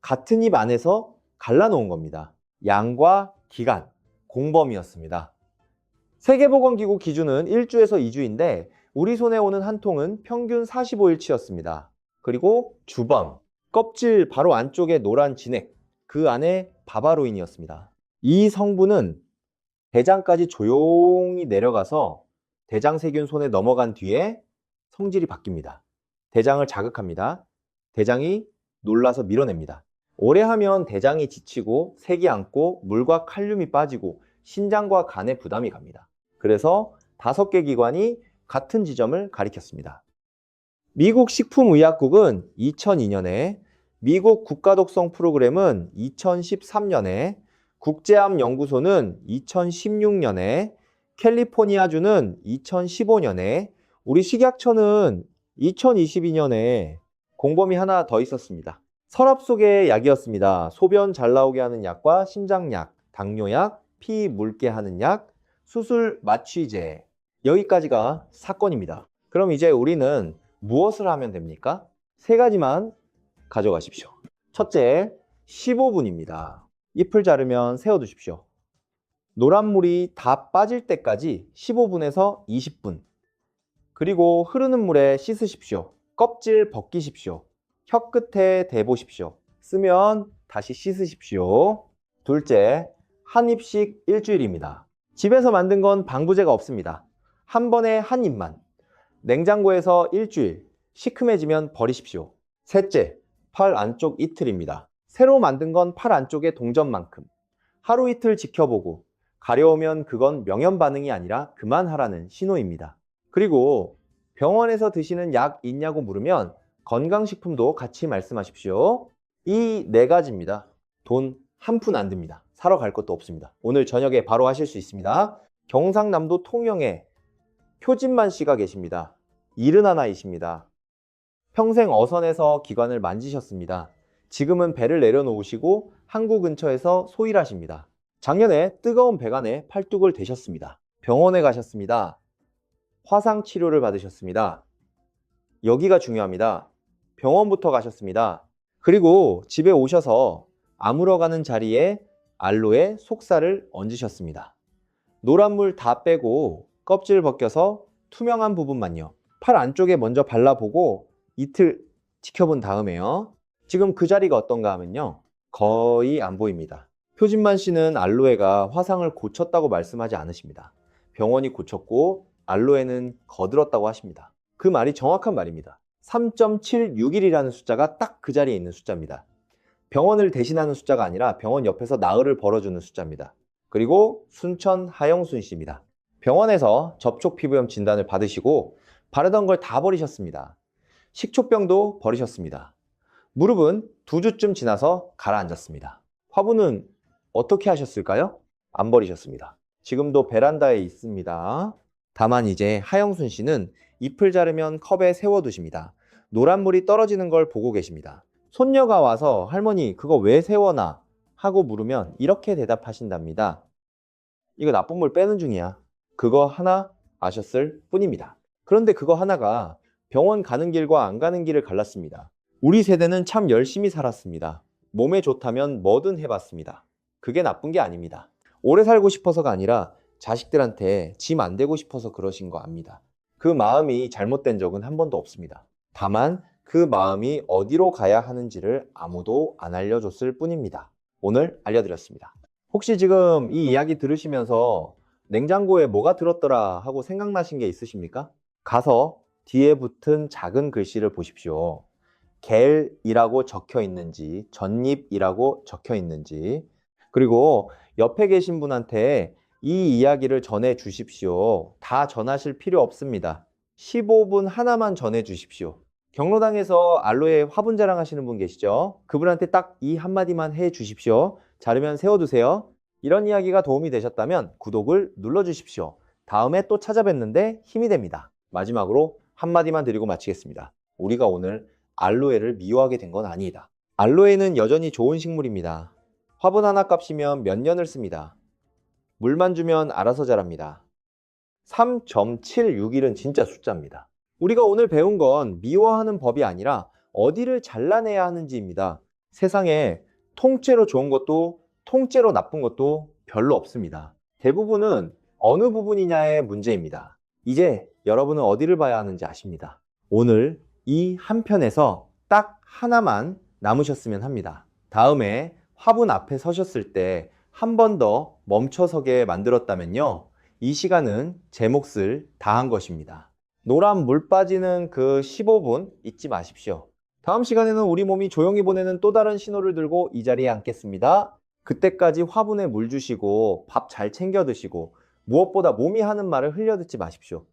같은 잎 안에서 갈라놓은 겁니다. 양과 기간, 공범이었습니다. 세계보건기구 기준은 1주에서 2주인데 우리 손에 오는 한 통은 평균 45일치였습니다. 그리고 주범, 껍질 바로 안쪽에 노란 진액, 그 안에 바바로인이었습니다. 이 성분은 대장까지 조용히 내려가서 대장세균 손에 넘어간 뒤에 성질이 바뀝니다. 대장을 자극합니다. 대장이 놀라서 밀어냅니다. 오래 하면 대장이 지치고 색이 앉고 물과 칼륨이 빠지고 신장과 간에 부담이 갑니다. 그래서 5개 기관이 같은 지점을 가리켰습니다. 미국 식품의약국은 2002년에, 미국 국가독성 프로그램은 2013년에, 국제암연구소는 2016년에, 캘리포니아주는 2015년에, 우리 식약처는 2022년에 공범이 하나 더 있었습니다. 서랍 속의 약이었습니다. 소변 잘 나오게 하는 약과 심장약, 당뇨약, 피 묽게 하는 약, 수술 마취제. 여기까지가 사건입니다. 그럼 이제 우리는 무엇을 하면 됩니까? 3가지만 가져가십시오. 첫째, 15분입니다. 잎을 자르면 세워두십시오. 노란물이 다 빠질 때까지 15분에서 20분. 그리고 흐르는 물에 씻으십시오. 껍질 벗기십시오. 혀 끝에 대보십시오. 쓰면 다시 씻으십시오. 둘째, 한 입씩 일주일입니다. 집에서 만든 건 방부제가 없습니다. 한 번에 한 입만. 냉장고에서 일주일, 시큼해지면 버리십시오. 셋째, 팔 안쪽 이틀입니다. 새로 만든 건 팔 안쪽의 동전만큼. 하루 이틀 지켜보고 가려우면 그건 명현 반응이 아니라 그만하라는 신호입니다. 그리고 병원에서 드시는 약 있냐고 물으면 건강식품도 같이 말씀하십시오. 이 4가지입니다. 돈 한 푼 안 듭니다. 사러 갈 것도 없습니다. 오늘 저녁에 바로 하실 수 있습니다. 경상남도 통영에 표진만 씨가 계십니다. 71이십니다. 평생 어선에서 기관을 만지셨습니다. 지금은 배를 내려놓으시고 항구 근처에서 소일하십니다. 작년에 뜨거운 배관에 팔뚝을 대셨습니다. 병원에 가셨습니다. 화상 치료를 받으셨습니다. 여기가 중요합니다. 병원부터 가셨습니다. 그리고 집에 오셔서 아물어 가는 자리에 알로에 속살을 얹으셨습니다. 노란 물 다 빼고 껍질 벗겨서 투명한 부분만요. 팔 안쪽에 먼저 발라보고 이틀 지켜본 다음에요. 지금 그 자리가 어떤가 하면요. 거의 안 보입니다. 표진만 씨는 알로에가 화상을 고쳤다고 말씀하지 않으십니다. 병원이 고쳤고 알로에는 거들었다고 하십니다. 그 말이 정확한 말입니다. 3.761이라는 숫자가 딱 그 자리에 있는 숫자입니다. 병원을 대신하는 숫자가 아니라 병원 옆에서 나흘을 벌어주는 숫자입니다. 그리고 순천 하영순 씨입니다. 병원에서 접촉 피부염 진단을 받으시고 바르던 걸 다 버리셨습니다. 식초병도 버리셨습니다. 무릎은 2주쯤 지나서 가라앉았습니다. 화분은 어떻게 하셨을까요? 안 버리셨습니다. 지금도 베란다에 있습니다. 다만 이제 하영순 씨는 잎을 자르면 컵에 세워두십니다. 노란물이 떨어지는 걸 보고 계십니다. 손녀가 와서 할머니 그거 왜 세워놔? 하고 물으면 이렇게 대답하신답니다. 이거 나쁜 물 빼는 중이야. 그거 하나 아셨을 뿐입니다. 그런데 그거 하나가 병원 가는 길과 안 가는 길을 갈랐습니다. 우리 세대는 참 열심히 살았습니다. 몸에 좋다면 뭐든 해봤습니다. 그게 나쁜 게 아닙니다. 오래 살고 싶어서가 아니라 자식들한테 짐 안 되고 싶어서 그러신 거 압니다. 그 마음이 잘못된 적은 한 번도 없습니다. 다만 그 마음이 어디로 가야 하는지를 아무도 안 알려줬을 뿐입니다. 오늘 알려드렸습니다. 혹시 지금 이 이야기 들으시면서 냉장고에 뭐가 들었더라 하고 생각나신 게 있으십니까? 가서 뒤에 붙은 작은 글씨를 보십시오. 겔이라고 적혀 있는지, 전잎이라고 적혀 있는지, 그리고 옆에 계신 분한테 이 이야기를 전해 주십시오. 다 전하실 필요 없습니다. 15분 하나만 전해 주십시오. 경로당에서 알로에 화분 자랑하시는 분 계시죠? 그분한테 딱 이 한마디만 해 주십시오. 자르면 세워두세요. 이런 이야기가 도움이 되셨다면 구독을 눌러주십시오. 다음에 또 찾아뵙는데 힘이 됩니다. 마지막으로 한마디만 드리고 마치겠습니다. 우리가 오늘 알로에를 미워하게 된 건 아니다. 알로에는 여전히 좋은 식물입니다. 화분 하나 값이면 몇 년을 씁니다. 물만 주면 알아서 자랍니다. 3.761은 진짜 숫자입니다. 우리가 오늘 배운 건 미워하는 법이 아니라 어디를 잘라내야 하는지입니다. 세상에 통째로 좋은 것도 통째로 나쁜 것도 별로 없습니다. 대부분은 어느 부분이냐의 문제입니다. 이제 여러분은 어디를 봐야 하는지 아십니다. 오늘 이 한 편에서 딱 하나만 남으셨으면 합니다. 다음에 화분 앞에 서셨을 때 한 번 더 멈춰서게 만들었다면요. 이 시간은 제 몫을 다한 것입니다. 노란 물 빠지는 그 15분 잊지 마십시오. 다음 시간에는 우리 몸이 조용히 보내는 또 다른 신호를 들고 이 자리에 앉겠습니다. 그때까지 화분에 물 주시고 밥 잘 챙겨 드시고 무엇보다 몸이 하는 말을 흘려 듣지 마십시오.